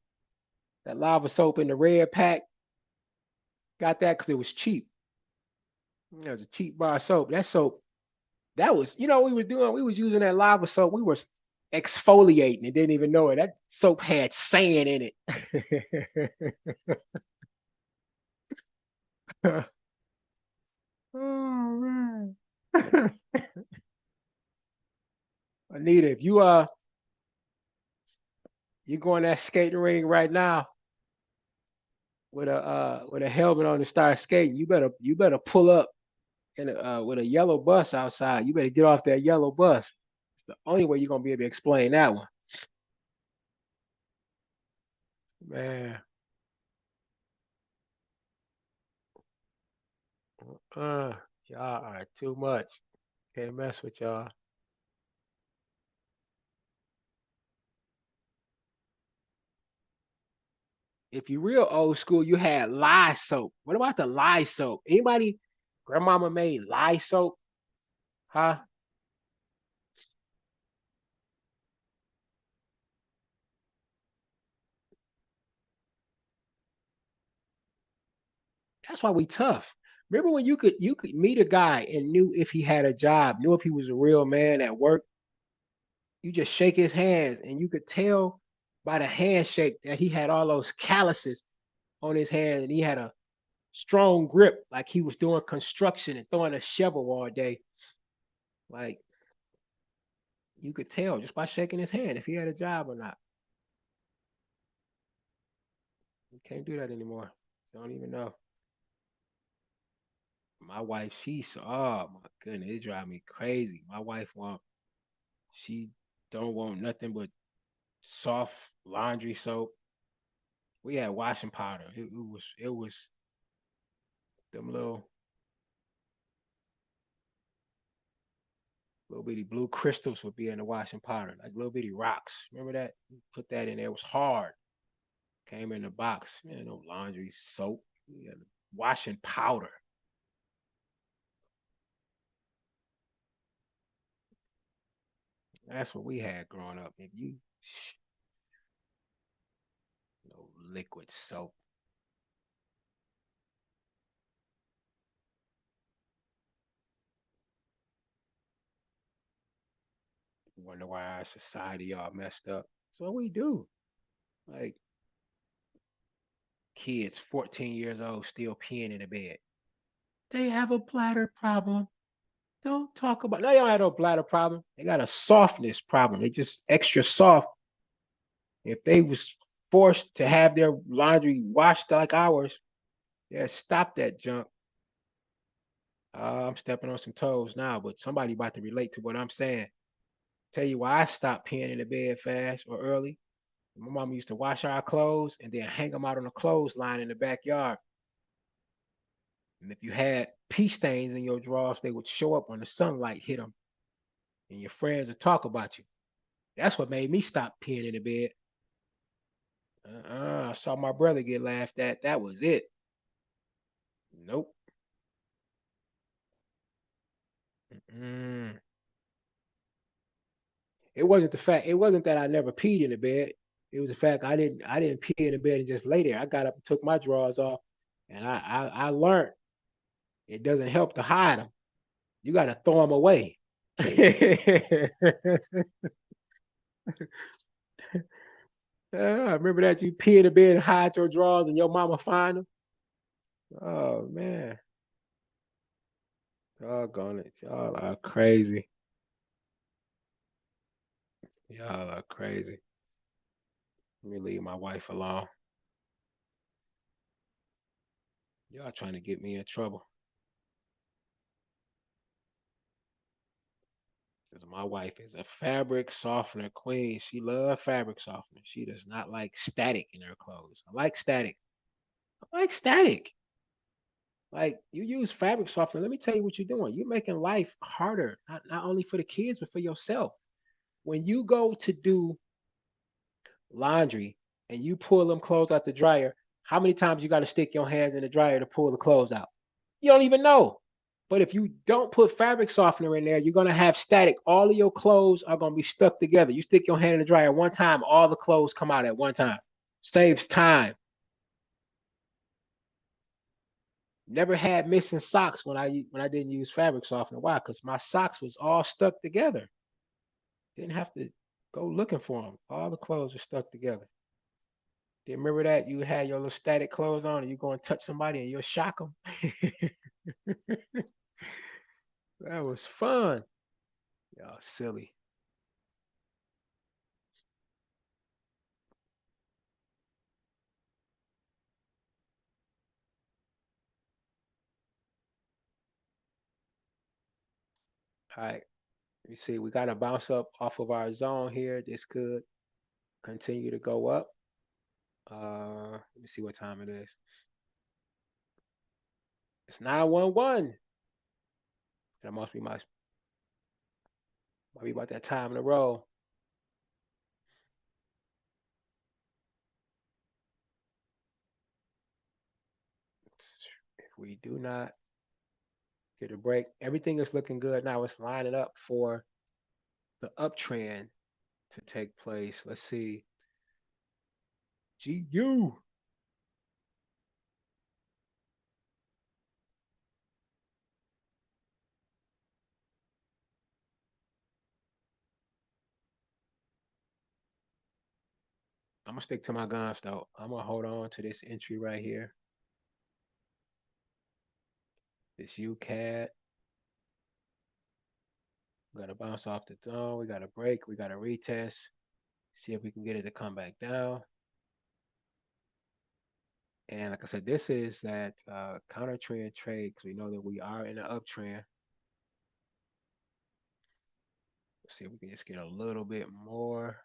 That lava soap in the red pack, got that because it was cheap. It was a cheap bar soap. That soap, that was, you know, what we were doing, we was using that lava soap. We were exfoliating and didn't even know it. That soap had sand in it. Oh man. Anita, if you go in that skating ring right now with a helmet on and start skating, you better pull up in with a yellow bus outside. You better get off that yellow bus. It's the only way you're gonna be able to explain that one. Man, uh, y'all are too much. Can't mess with y'all. If you real old school, you had lye soap. What about the lye soap? Anybody, grandmama made lye soap? Huh? That's why we tough. Remember when you could meet a guy and knew if he had a job, knew if he was a real man at work. You just shake his hands and you could tell by the handshake that he had all those calluses on his hands and he had a strong grip like he was doing construction and throwing a shovel all day. Like you could tell just by shaking his hand if he had a job or not. You can't do that anymore. Don't even know. My wife, she's oh my goodness, it drives me crazy. My wife she don't want nothing but soft laundry soap. We had washing powder. It was them little bitty blue crystals would be in the washing powder, like little bitty rocks. Remember that? You put that in there. It was hard. Came in the box. Man, no laundry soap. Yeah, washing powder. That's what we had growing up. If you no liquid soap. Wonder why our society all messed up. So what we do. Like kids 14 years old still peeing in the bed. They have a bladder problem. Don't talk about. They don't have no bladder problem. They got a softness problem. They just extra soft. If they was forced to have their laundry washed like ours, yeah, stop that junk. I'm stepping on some toes now, but somebody about to relate to what I'm saying. Tell you why I stopped peeing in the bed fast or early. My mom used to wash our clothes and then hang them out on a clothesline in the backyard. And if you had pee stains in your drawers, they would show up when the sunlight hit them, and your friends would talk about you. That's what made me stop peeing in the bed. I saw my brother get laughed at. That was it. Nope. Mm. It wasn't the fact. It wasn't that I never peed in the bed. It was the fact I didn't pee in the bed and just lay there. I got up and took my drawers off, and I learned it doesn't help to hide them. You got to throw them away. Remember that you pee in the bed and hide your drawers, and your mama find them. Oh man, doggone it, y'all are crazy. Y'all are crazy. Let me leave my wife alone. Y'all trying to get me in trouble. Because my wife is a fabric softener queen. She loves fabric softener. She does not like static in her clothes. I like static. I like static. Like you use fabric softener. Let me tell you what you're doing. You're making life harder, not only for the kids, but for yourself. When you go to do laundry and you pull them clothes out the dryer, how many times you got to stick your hands in the dryer to pull the clothes out? You don't even know. But if you don't put fabric softener in there, you're gonna have static. All of your clothes are gonna be stuck together. You stick your hand in the dryer one time, all the clothes come out at one time. Saves time. Never had missing socks when I didn't use fabric softener. Why? Because my socks was all stuck together. Didn't have to go looking for them. All the clothes were stuck together. Do you remember that you had your little static clothes on and you go and touch somebody and you'll shock them? That was fun. Y'all silly. All right. You see, we got to bounce up off of our zone here. This could continue to go up. Let me see what time it is. It's 911. That might be about that time in a row. If we do not get a break, everything is looking good now. It's lining up for the uptrend to take place. Let's see. GU. I'm gonna stick to my guns though. I'm gonna hold on to this entry right here. This UCAD. We gotta bounce off the zone. We gotta break. We gotta retest. See if we can get it to come back down. And like I said, this is that counter trend trade because we know that we are in an uptrend. Let's see if we can just get a little bit more.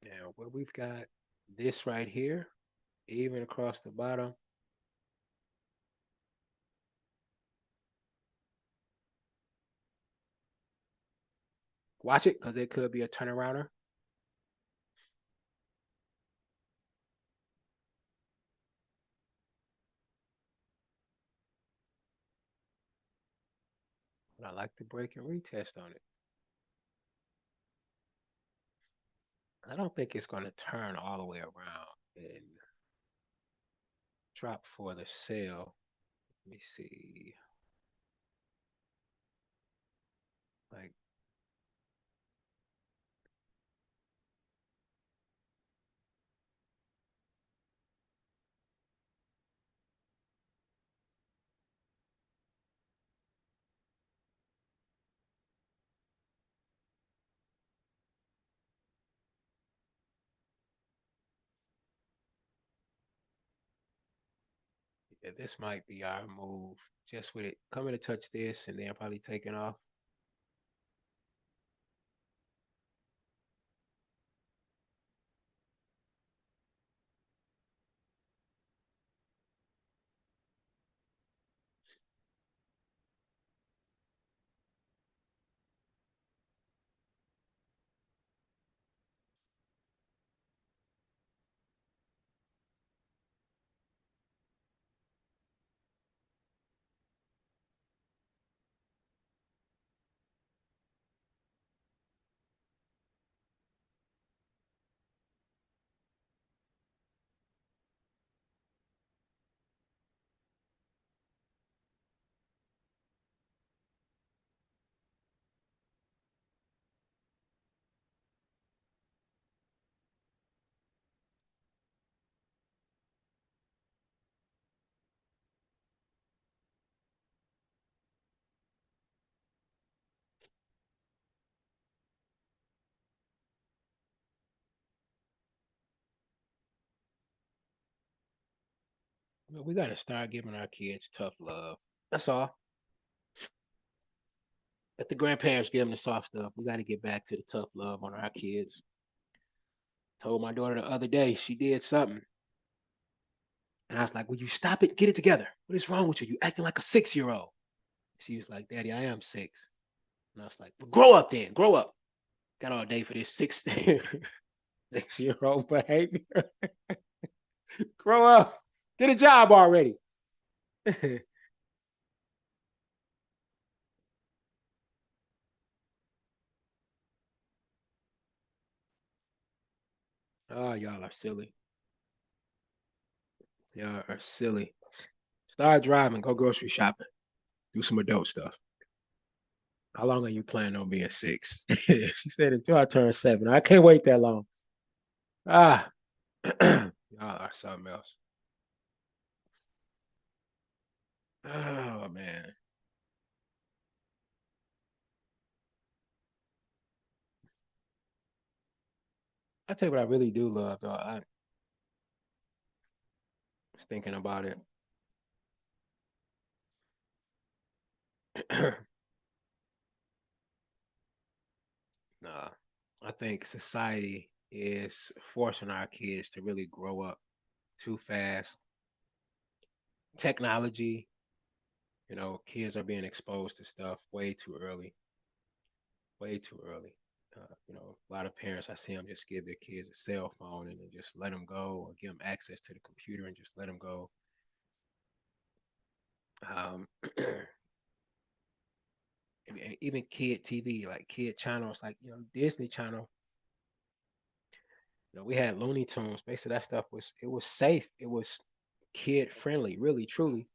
Now, what we've got this right here, even across the bottom. Watch it because it could be a turnarounder. But I like to break and retest on it. I don't think it's going to turn all the way around and drop for the sale. Let me see. Like, yeah, this might be our move. Just with it coming to touch this and then probably taking off. But we got to start giving our kids tough love. That's all. Let the grandparents give them the soft stuff. We got to get back to the tough love on our kids. Told my daughter the other day she did something, and I was like, "Will you stop it? Get it together. What is wrong with you? You acting like a 6 year old." She was like, "Daddy, I am 6." And I was like, well, "Grow up then. Grow up. Got all day for this 6 year old behavior. Grow up. Get a job already." Oh, y'all are silly. Y'all are silly. Start driving. Go grocery shopping. Do some adult stuff. How long are you planning on being 6? She said until I turn 7. I can't wait that long. Ah, y'all are something else. Oh man. I tell you what I really do love though. I was thinking about it. Nah, I think society is forcing our kids to really grow up too fast. Technology, kids are being exposed to stuff way too early, way too early. A lot of parents I see them just give their kids a cell phone and then just let them go, or give them access to the computer and just let them go. Um, even kid TV, like kid channels, like Disney Channel. We had Looney Tunes. Basically, that stuff was safe. It was kid friendly, really, truly,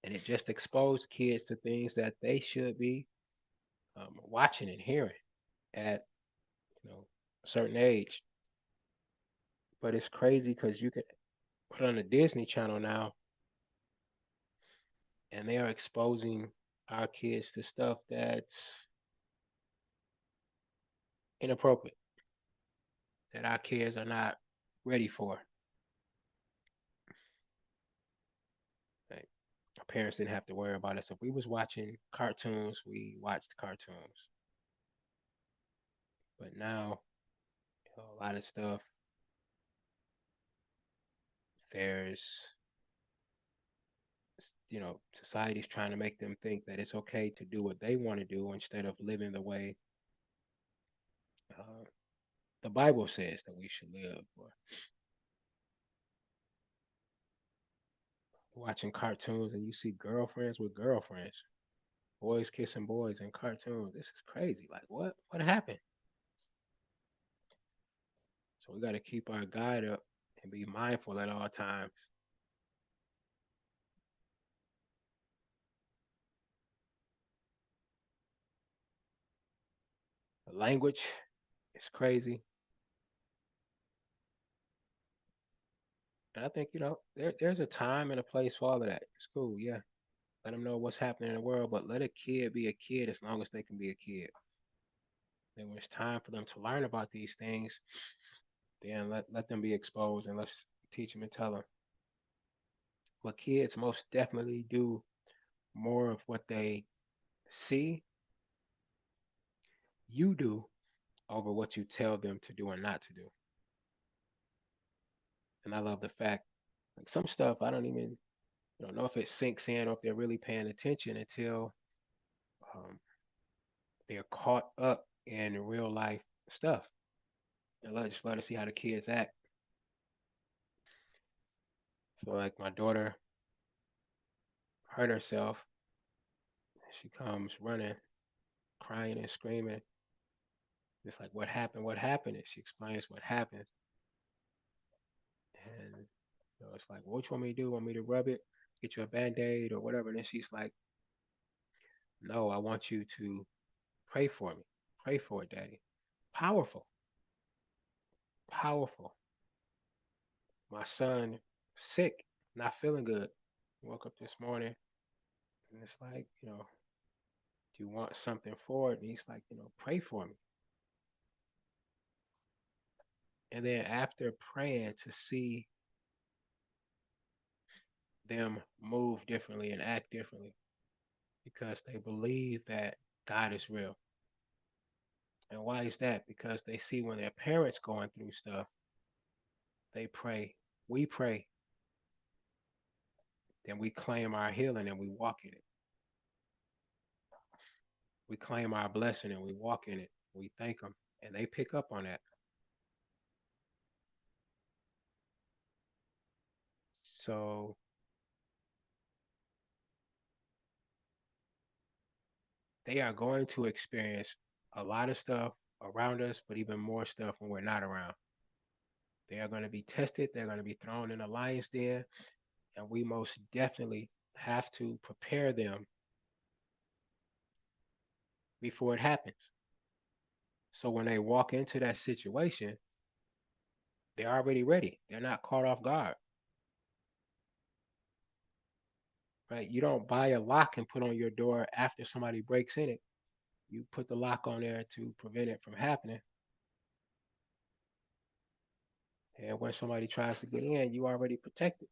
and it just exposed kids to things that they should be watching and hearing at a certain age. But it's crazy because you can put on the Disney Channel now, and they are exposing our kids to stuff that's inappropriate, that our kids are not ready for. Like, our parents didn't have to worry about us. If we was watching cartoons, we watched cartoons. But now, a lot of stuff, there's, society's trying to make them think that it's okay to do what they want to do instead of living the way. uh, the Bible says that we should live. Or watching cartoons and you see girlfriends with girlfriends, boys kissing boys in cartoons. This is crazy. Like what? What happened? So we got to keep our guard up and be mindful at all times. The language is crazy. And I think, there's a time and a place for all of that. It's cool, yeah. Let them know what's happening in the world, but let a kid be a kid as long as they can be a kid. Then when it's time for them to learn about these things, then let them be exposed and let's teach them and tell them. But kids most definitely do more of what they see you do over what you tell them to do or not to do. And I love the fact, like some stuff, I don't know if it sinks in or if they're really paying attention until um, they're caught up in real life stuff. And just let us see how the kids act. So like my daughter hurt herself. She comes running, crying and screaming. It's like, what happened? What happened? And she explains what happened. And it's like, what you want me to do? Want me to rub it? Get you a band-aid or whatever? And then she's like, no, I want you to pray for me. Pray for it, Daddy. Powerful. Powerful. My son sick, not feeling good. Woke up this morning and it's like, do you want something for it? And he's like, pray for me. And then after praying to see them move differently and act differently because they believe that God is real. And why is that? Because they see when their parents going through stuff, they pray. We pray. Then we claim our healing and we walk in it. We claim our blessing and we walk in it. We thank them and they pick up on that. So they are going to experience a lot of stuff around us, but even more stuff when we're not around. They are going to be tested. They're going to be thrown in a lion's den. And we most definitely have to prepare them before it happens. So when they walk into that situation, they're already ready. They're not caught off guard, right? You don't buy a lock and put on your door after somebody breaks in it. You put the lock on there to prevent it from happening. And when somebody tries to get in, you already protected.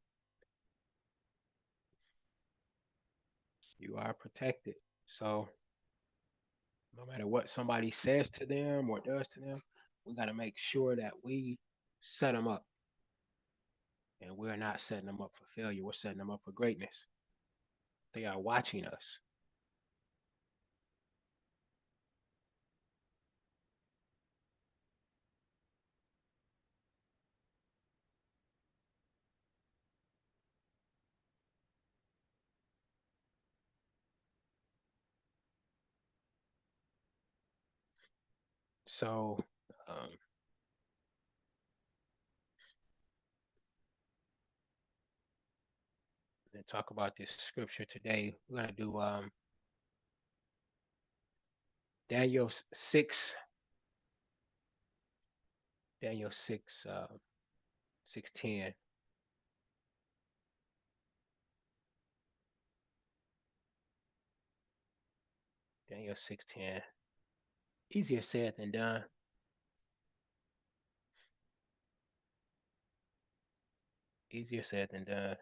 You are protected. So no matter what somebody says to them or does to them, we got to make sure that we set them up. And we're not setting them up for failure. We're setting them up for greatness. They are watching us. So, um, and talk about this scripture today. We're going to do Daniel 6, Daniel 6, 6:10. Daniel 6:10. Easier said than done. Easier said than done. I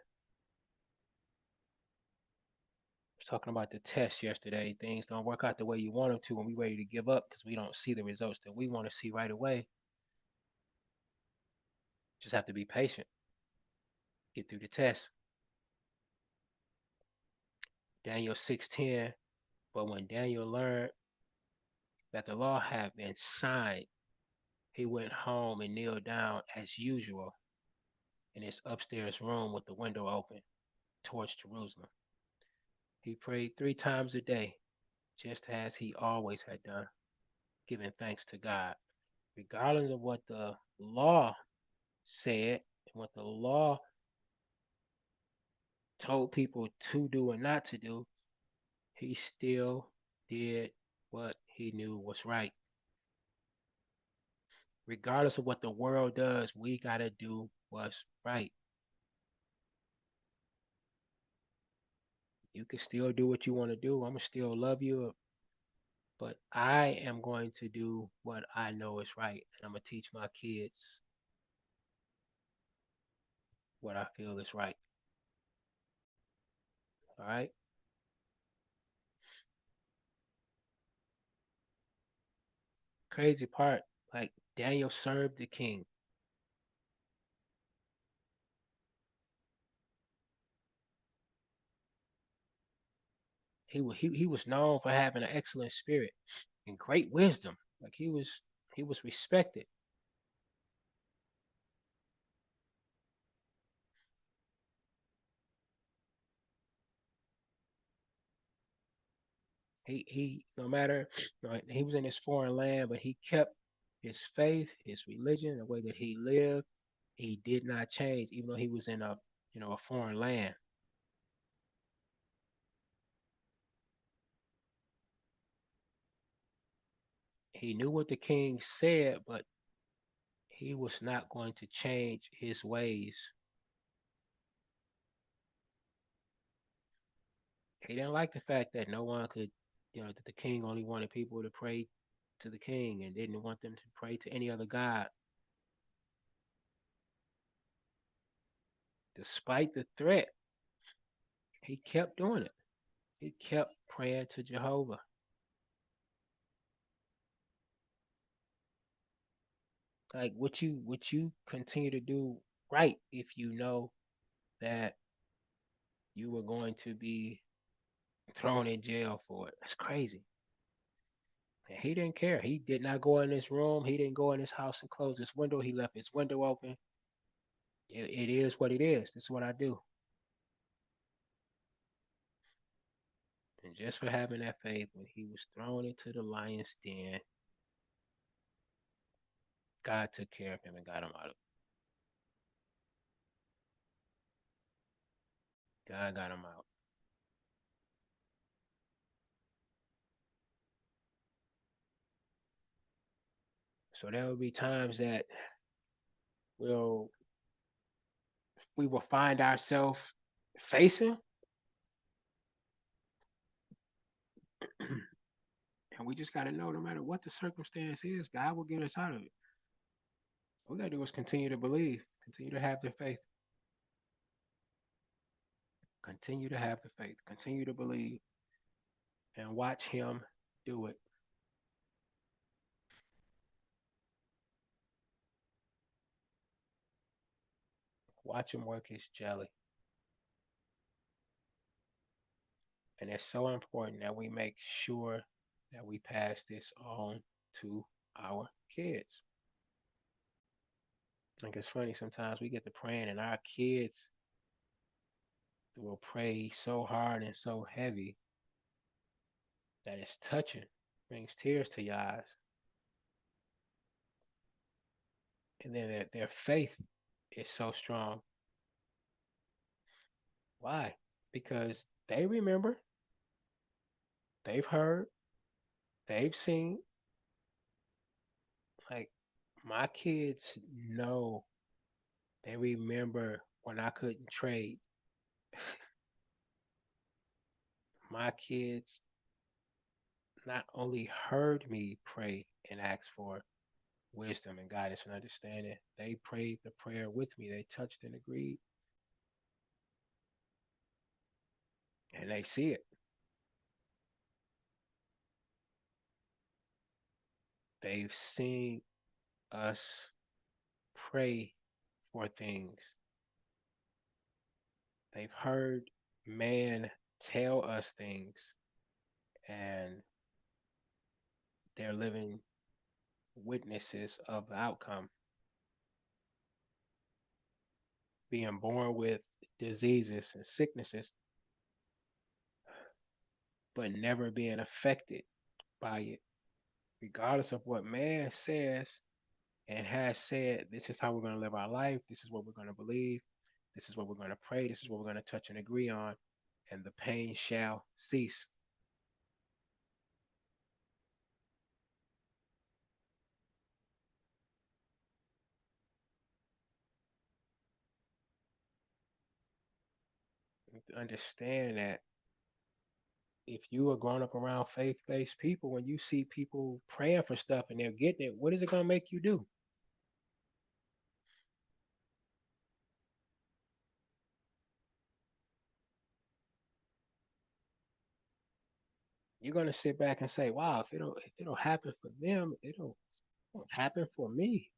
was talking about the test yesterday. Things don't work out the way you want them to when we're ready to give up because we don't see the results that we want to see right away. Just have to be patient, get through the test. Daniel 6:10. But when Daniel learned that the law had been signed He went home and kneeled down as usual in his upstairs room with the window open towards Jerusalem. He prayed 3 times a day, just as he always had done, giving thanks to God, regardless of what the law said and what the law told people to do and not to do. He still did what he knew was right. Regardless of what the world does, we got to do what's right. You can still do what you want to do. I'm going to still love you, but I am going to do what I know is right. And I'm going to teach my kids what I feel is right. All right. Crazy part, like Daniel served the king. He was known for having an excellent spirit and great wisdom. Like he was respected. He no matter he was in his foreign land, but he kept his faith, his religion, the way that he lived. He did not change, even though he was in a foreign land. He knew what the king said, but he was not going to change his ways. He didn't like the fact that no one could, that the king only wanted people to pray to the king and didn't want them to pray to any other god. Despite the threat, he kept doing it. He kept praying to Jehovah. Like what you continue to do right if you know that you were going to be thrown in jail for it. That's crazy. And he didn't care. He did not go in his room. He didn't go in his house and close his window. He left his window open. It is what it is. This is what I do. And just for having that faith, when he was thrown into the lion's den, God took care of him and got him out of. God got him out. So there will be times that we'll we will find ourselves facing, and we just got to know no matter what the circumstance is, God will get us out of it. All we got to do is continue to believe, continue to have the faith, continue to have the faith, continue to believe, and watch Him do it. Watch Him work His jelly. And it's so important that we make sure that we pass this on to our kids. Like it's funny, sometimes we get to praying and our kids will pray so hard and so heavy that it's touching, brings tears to your eyes. And then their faith is so strong. Why? Because they remember, they've heard, they've seen. Like my kids know, they remember when I couldn't trade. My kids not only heard me pray and ask for wisdom and guidance and understanding, they prayed the prayer with me. They touched and agreed, and they see it. They've seen us pray for things. They've heard man tell us things, and they're living witnesses of the outcome, being born with diseases and sicknesses, but never being affected by it, regardless of what man says and has said. This is how we're going to live our life. This is what we're going to believe. This is what we're going to pray. This is what we're going to touch and agree on. And the pain shall cease. Understand that if you are growing up around faith-based people, when you see people praying for stuff and they're getting it, what is it going to make you do? You're going to sit back and say, "Wow, if it'll happen for them, it'll happen for me."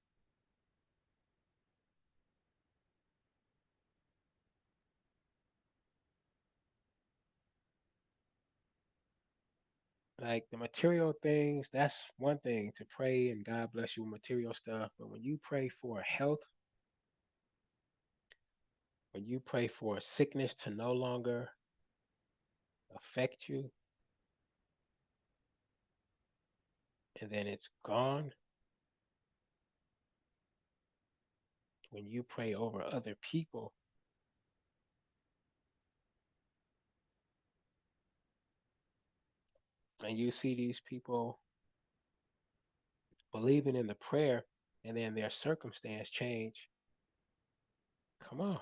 Like the material things, that's one thing to pray and God bless you with material stuff. But when you pray for health, when you pray for sickness to no longer affect you, and then it's gone, when you pray over other people, and you see these people believing in the prayer, and then their circumstance change, come on.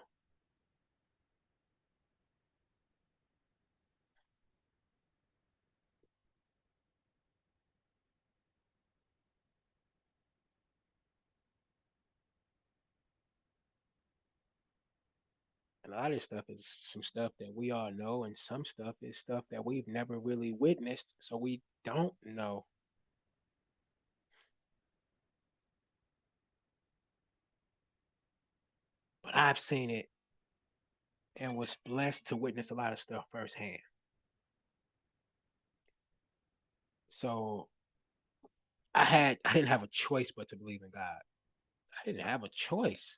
A lot of stuff is some stuff that we all know, and some stuff is stuff that we've never really witnessed, so we don't know. But I've seen it and was blessed to witness a lot of stuff firsthand. So I didn't have a choice but to believe in God. I didn't have a choice.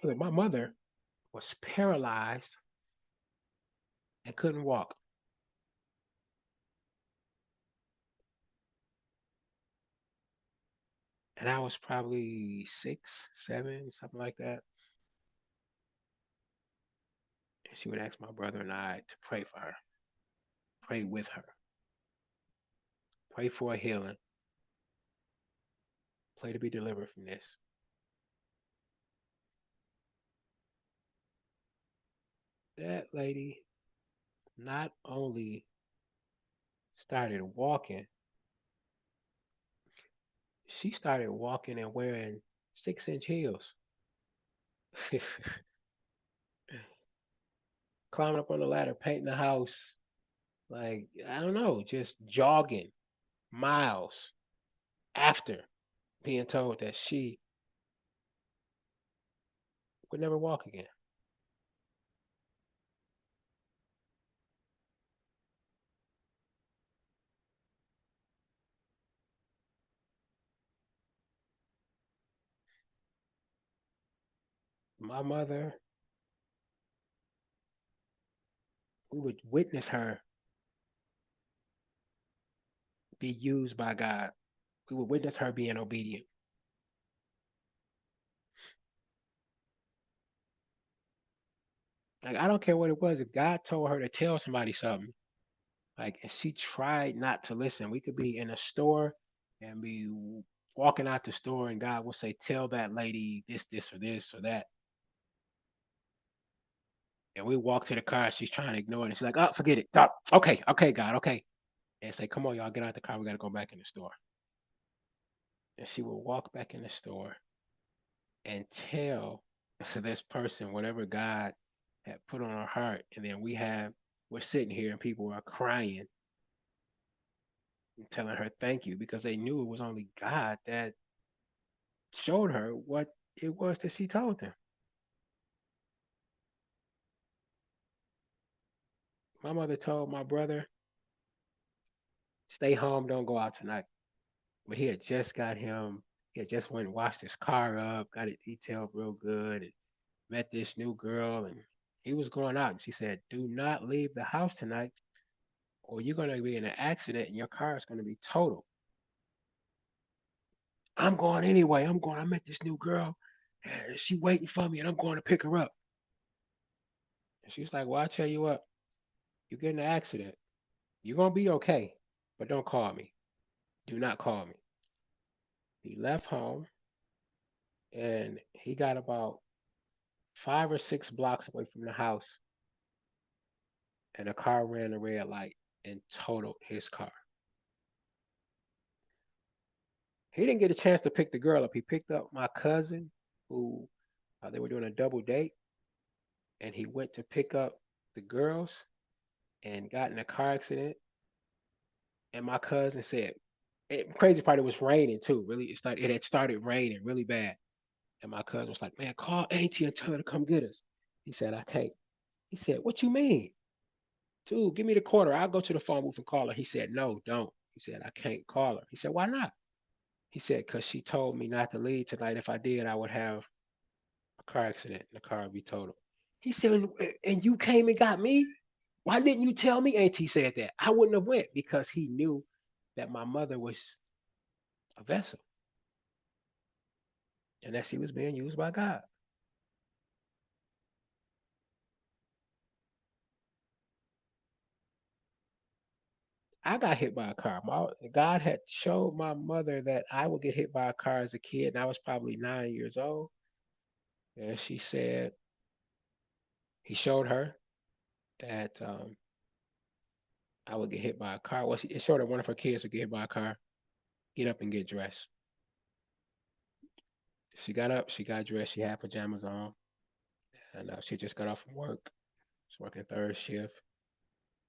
My mother was paralyzed and couldn't walk. And I was probably 6, 7, something like that. And she would ask my brother and I to pray for her, pray with her, pray for a healing, pray to be delivered from this. That lady not only started walking, she started walking and wearing 6-inch heels, climbing up on the ladder, painting the house. Like, I don't know, just jogging miles after being told that she would never walk again. My mother, we would witness her be used by God. We would witness her being obedient. Like, I don't care what it was. If God told her to tell somebody something, like, and she tried not to listen, we could be in a store and be walking out the store, and God will say, "Tell that lady this, or that." And we walk to the car, she's trying to ignore it. And she's like, "Oh, forget it. Stop. Okay, okay, God, okay." And say, "Come on, y'all, get out the car. We got to go back in the store." And she will walk back in the store and tell this person whatever God had put on her heart. And then we're sitting here and people are crying and telling her thank you because they knew it was only God that showed her what it was that she told them. My mother told my brother, stay home, don't go out tonight. But he had just went and washed his car up, got it detailed real good, and met this new girl, and he was going out. And she said, do not leave the house tonight, or you're going to be in an accident and your car is going to be totaled. I'm going anyway. I'm going. I met this new girl, and she waiting for me, and I'm going to pick her up. And she's like, well, I tell you what, you get in an accident, you're going to be okay, but don't call me. Do not call me. He left home, and he got about 5 or 6 blocks away from the house, and a car ran a red light and totaled his car. He didn't get a chance to pick the girl up. He picked up my cousin, who they were doing a double date, and he went to pick up the girls and got in a car accident. And my cousin said, crazy part, it was raining too. Really, it had started raining really bad. And my cousin was like, man, call Auntie and tell her to come get us. He said, I can't. He said, what you mean? Dude, give me the quarter. I'll go to the phone booth and call her. He said, no, don't. He said, I can't call her. He said, why not? He said, because she told me not to leave tonight. If I did, I would have a car accident and the car would be totaled. He said, and you came and got me? Why didn't you tell me? Auntie said that. I wouldn't have went because he knew that my mother was a vessel and that she was being used by God. I got hit by a car. God had showed my mother that I would get hit by a car as a kid, and I was probably 9 years old. And she said, he showed her that I would get hit by a car. Well, it showed her one of her kids would get hit by a car, get up and get dressed. She got up, she got dressed, she had pajamas on, and she just got off from work. She's working third shift.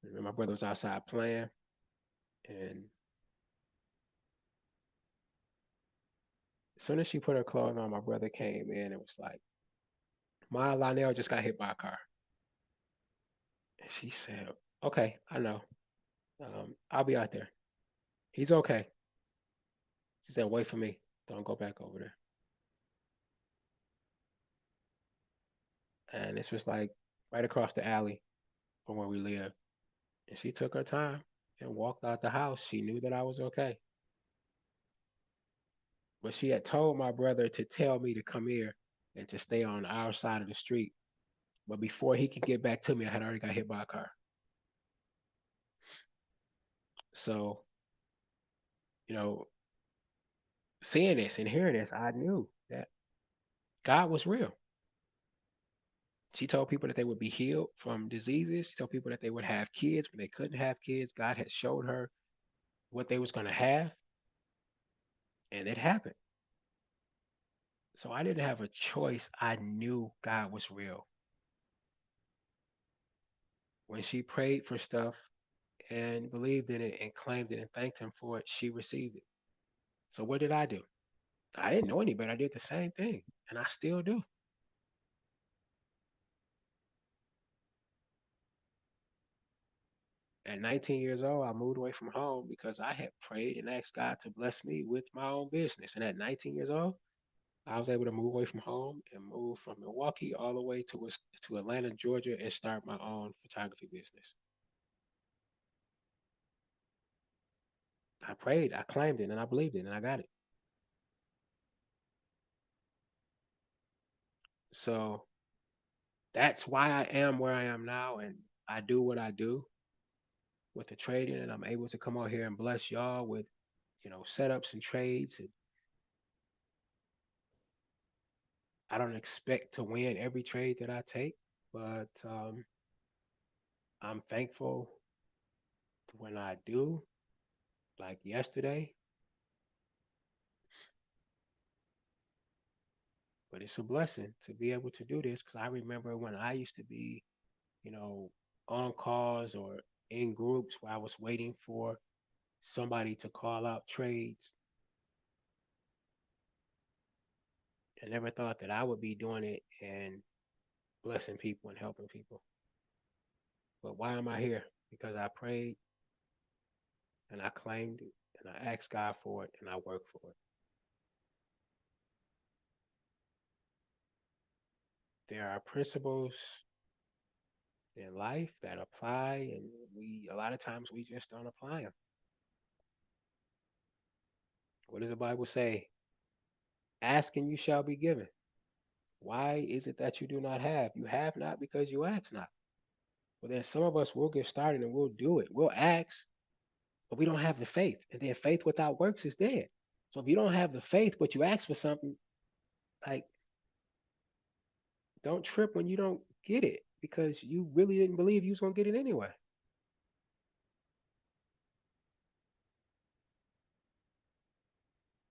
And my brother was outside playing, and as soon as she put her clothes on, my brother came in and was like, "Ma, Lionel just got hit by a car." And she said, "Okay, I know. I'll be out there. He's okay." She said, "Wait for me. Don't go back over there." And this was like right across the alley from where we live. And she took her time and walked out the house. She knew that I was okay. But she had told my brother to tell me to come here and to stay on our side of the street. But before he could get back to me, I had already got hit by a car. So, you know, seeing this and hearing this, I knew that God was real. She told people that they would be healed from diseases. She told people that they would have kids when they couldn't have kids. God had showed her what they was going to have, and it happened. So I didn't have a choice. I knew God was real. When she prayed for stuff and believed in it and claimed it and thanked him for it, she received it. So what did I do? I didn't know any better. I did the same thing, and I still do. At 19 years old, I moved away from home because I had prayed and asked God to bless me with my own business. And at 19 years old, I was able to move away from home and move from Milwaukee all the way to Atlanta, Georgia, and start my own photography business. I prayed, I claimed it, and I believed it, and I got it. So that's why I am where I am now, and I do what I do with the trading, and I'm able to come out here and bless y'all with, setups and trades. And I don't expect to win every trade that I take, but I'm thankful when I do. Like yesterday, but it's a blessing to be able to do this because I remember when I used to be, you know, on calls or in groups where I was waiting for somebody to call out trades. I never thought that I would be doing it and blessing people and helping people. But why am I here? Because I prayed and I claimed it and I asked God for it and I worked for it. There are principles in life that apply, and we a lot of times we just don't apply them. What does the Bible say? Ask and you shall be given. Why is it that you do not have? You have not because you ask not. Well, then some of us will get started and we'll do it. We'll ask, but we don't have the faith. And then faith without works is dead. So if you don't have the faith, but you ask for something, like don't trip when you don't get it because you really didn't believe you was gonna get it anyway.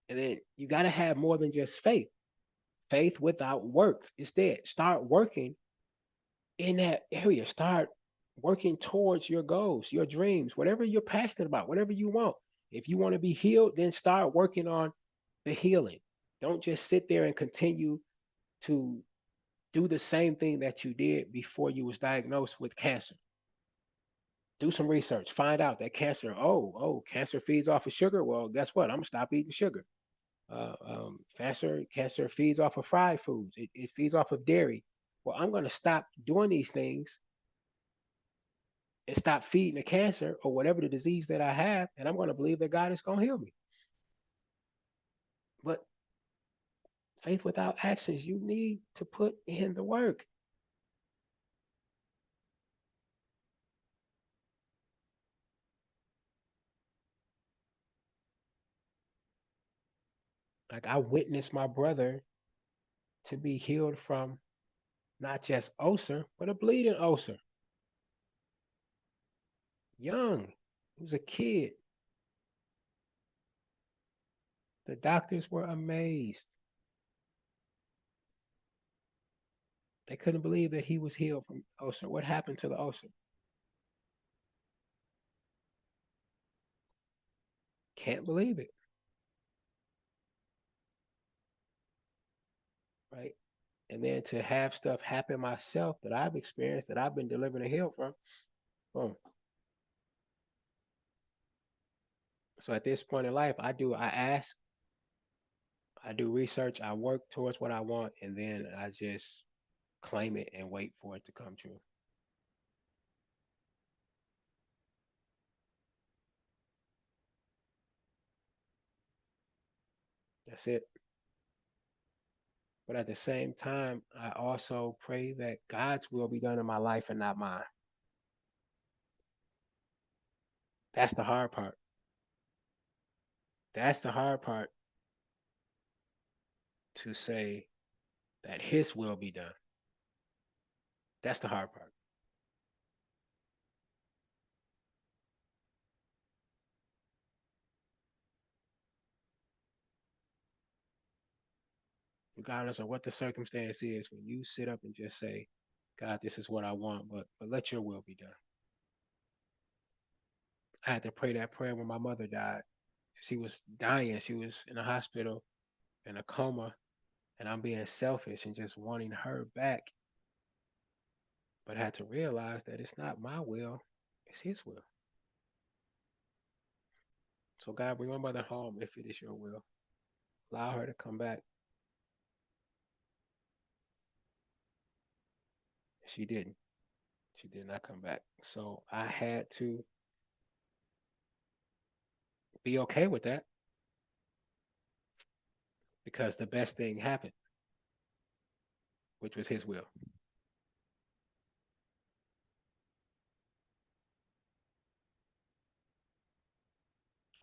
And then you gotta have more than just faith. Faith without works is dead. Start working in that area. Start working towards your goals, your dreams, whatever you're passionate about, whatever you want. If you want to be healed, then start working on the healing. Don't just sit there and continue to do the same thing that you did before you was diagnosed with cancer. Do some research. Find out that cancer, cancer feeds off of sugar. Well, guess what? I'm gonna stop eating sugar. Cancer feeds off of fried foods. It feeds off of dairy. Well, I'm gonna stop doing these things and stop feeding the cancer or whatever the disease that I have, and I'm going to believe that God is going to heal me. But faith without actions, you need to put in the work. Like I witnessed my brother to be healed from not just ulcer, but a bleeding ulcer. Young, he was a kid. The doctors were amazed. They couldn't believe that he was healed from ulcer. What happened to the ulcer? Can't believe it, right? And then to have stuff happen myself that I've experienced, that I've been delivered and healed from, boom. So at this point in life, I ask, I do research, I work towards what I want, and then I just claim it and wait for it to come true. That's it. But at the same time, I also pray that God's will be done in my life and not mine. That's the hard part. That's the hard part to say that His will be done. That's the hard part. Regardless of what the circumstance is, when you sit up and just say, God, this is what I want, but let your will be done. I had to pray that prayer when my mother died. She was dying. She was in a hospital in a coma, and I'm being selfish and just wanting her back. But I had to realize that it's not my will, it's His will. So, God, bring my mother home if it is your will. Allow her to come back. She didn't. She did not come back. So, I had to be okay with that because the best thing happened, which was His will.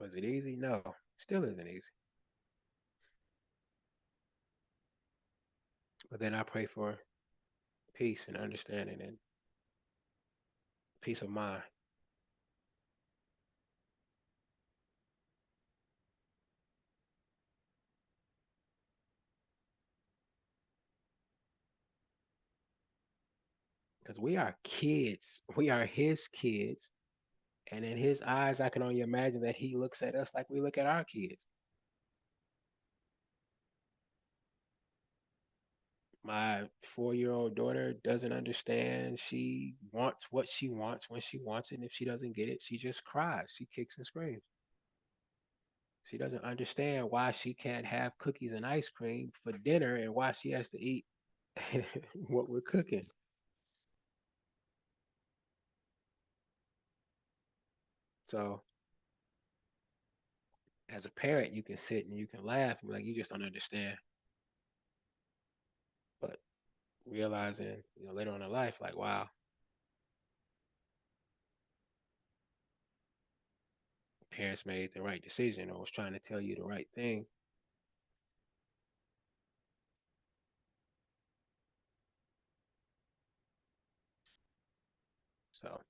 Was it easy? No, still isn't easy. But then I pray for peace and understanding and peace of mind because we are kids. We are His kids. And in His eyes, I can only imagine that He looks at us like we look at our kids. My 4-year-old daughter doesn't understand. She wants what she wants when she wants it. And if she doesn't get it, she just cries. She kicks and screams. She doesn't understand why she can't have cookies and ice cream for dinner and why she has to eat what we're cooking. So, as a parent, you can sit and you can laugh and be like, you just don't understand. But realizing, later on in life, like, wow, parents made the right decision or was trying to tell you the right thing. So,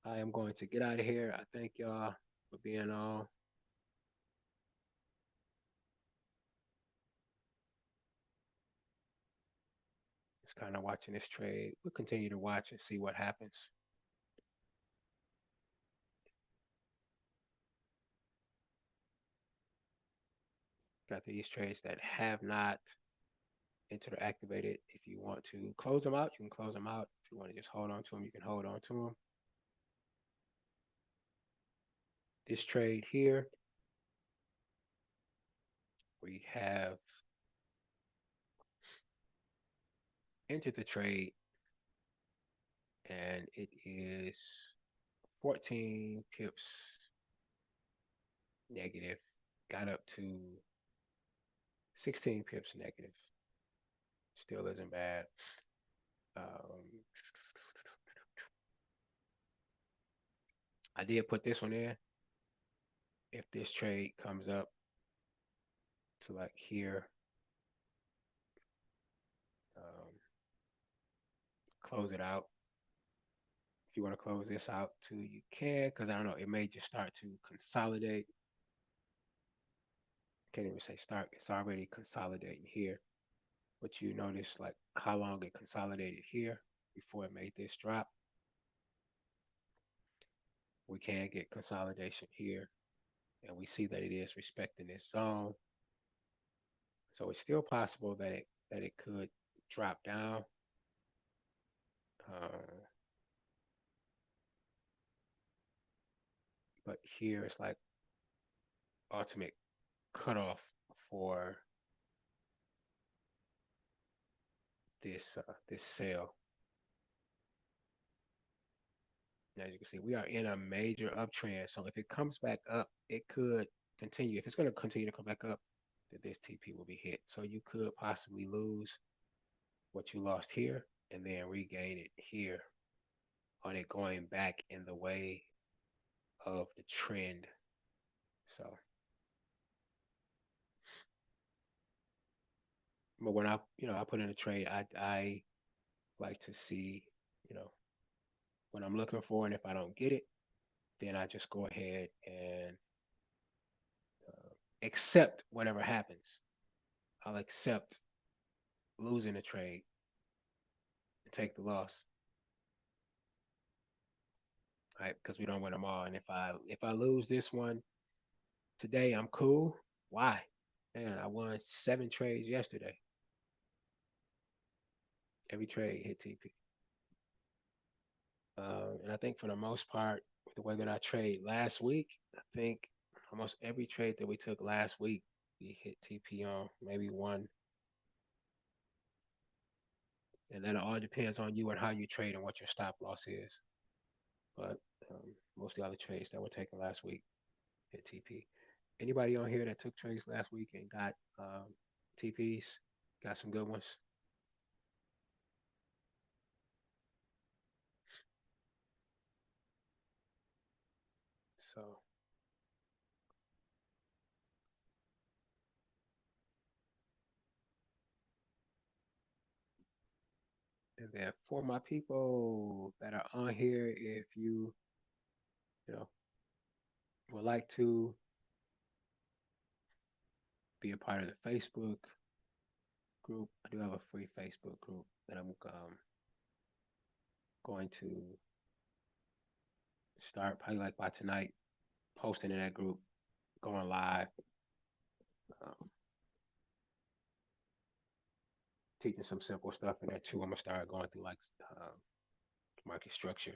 I am going to get out of here. I thank y'all for being on. Just kind of watching this trade. We'll continue to watch and see what happens. Got these trades that have not interactivated. If you want to close them out, you can close them out. If you want to just hold on to them, you can hold on to them. This trade here, we have entered the trade and it is 14 pips negative, got up to 16 pips negative. Still isn't bad. Um, I did put this one in. If this trade comes up to like here, um, close it out. If you want to close this out too, you can, because I don't know, it may just start to consolidate. Can't even say start, it's already consolidating here. But you notice like how long it consolidated here before it made this drop. We can get consolidation here, and we see that it is respecting this zone. So it's still possible that it could drop down. Uh, but here it's like ultimate cutoff for this sale. As you can see, we are in a major uptrend. So if it comes back up, it could continue. If it's going to continue to come back up, then this TP will be hit. So you could possibly lose what you lost here and then regain it here on it going back in the way of the trend. So, but when I put in a trade, I like to see, you know, what I'm looking for. And if I don't get it, then I just go ahead and accept whatever happens. I'll accept losing a trade and take the loss, right? Because we don't win them all. And if I lose this one today, I'm cool. Why? Man, I won 7 trades yesterday. Every trade hit TP. And I think for the most part, the way that I trade last week, I think almost every trade that we took last week, we hit TP on maybe one. And that all depends on you and how you trade and what your stop loss is. But most of the other trades that were taken last week hit TP. Anybody on here that took trades last week and got TPs? Got some good ones. So, and then for my people that are on here, if you know would like to be a part of the Facebook group, I do have a free Facebook group that I'm going to start probably like by tonight, posting in that group, going live. Um, teaching some simple stuff in there too. I'm gonna start going through like market structure,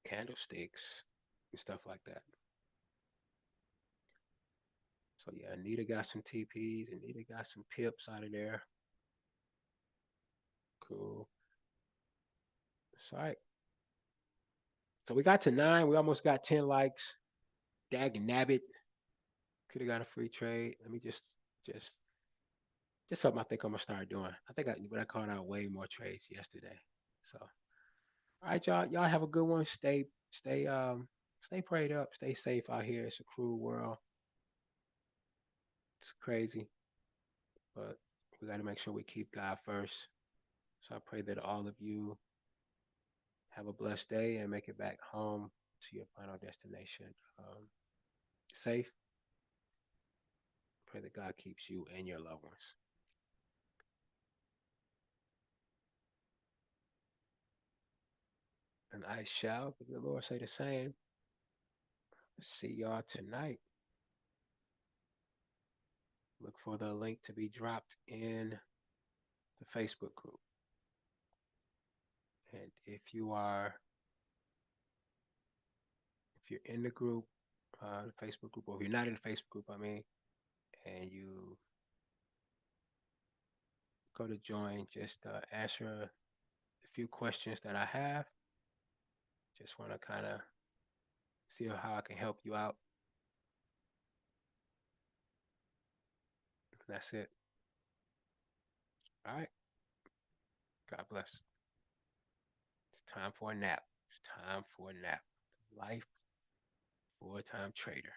candlesticks, and stuff like that. So yeah, Anita got some TPs. Anita got some pips out of there. Cool. That's all right. So we got to 9. We almost got 10 likes. Dag and nabbit. Could have got a free trade. Let me just just something I think I'm gonna start doing. I think I called out way more trades yesterday. So all right, y'all. Y'all have a good one. Stay prayed up. Stay safe out here. It's a cruel world. It's crazy, but we got to make sure we keep God first. So I pray that all of you have a blessed day and make it back home to your final destination safe. Pray that God keeps you and your loved ones. And I shall, if the Lord say the same. See y'all tonight. Look for the link to be dropped in the Facebook group. And if you're in the group, the Facebook group, or if you're not in the Facebook group, I mean, and you go to join, just answer a few questions that I have. Just want to kind of see how I can help you out. That's it. All right. God bless. It's time for a nap. It's time for a nap. Life for a time trader.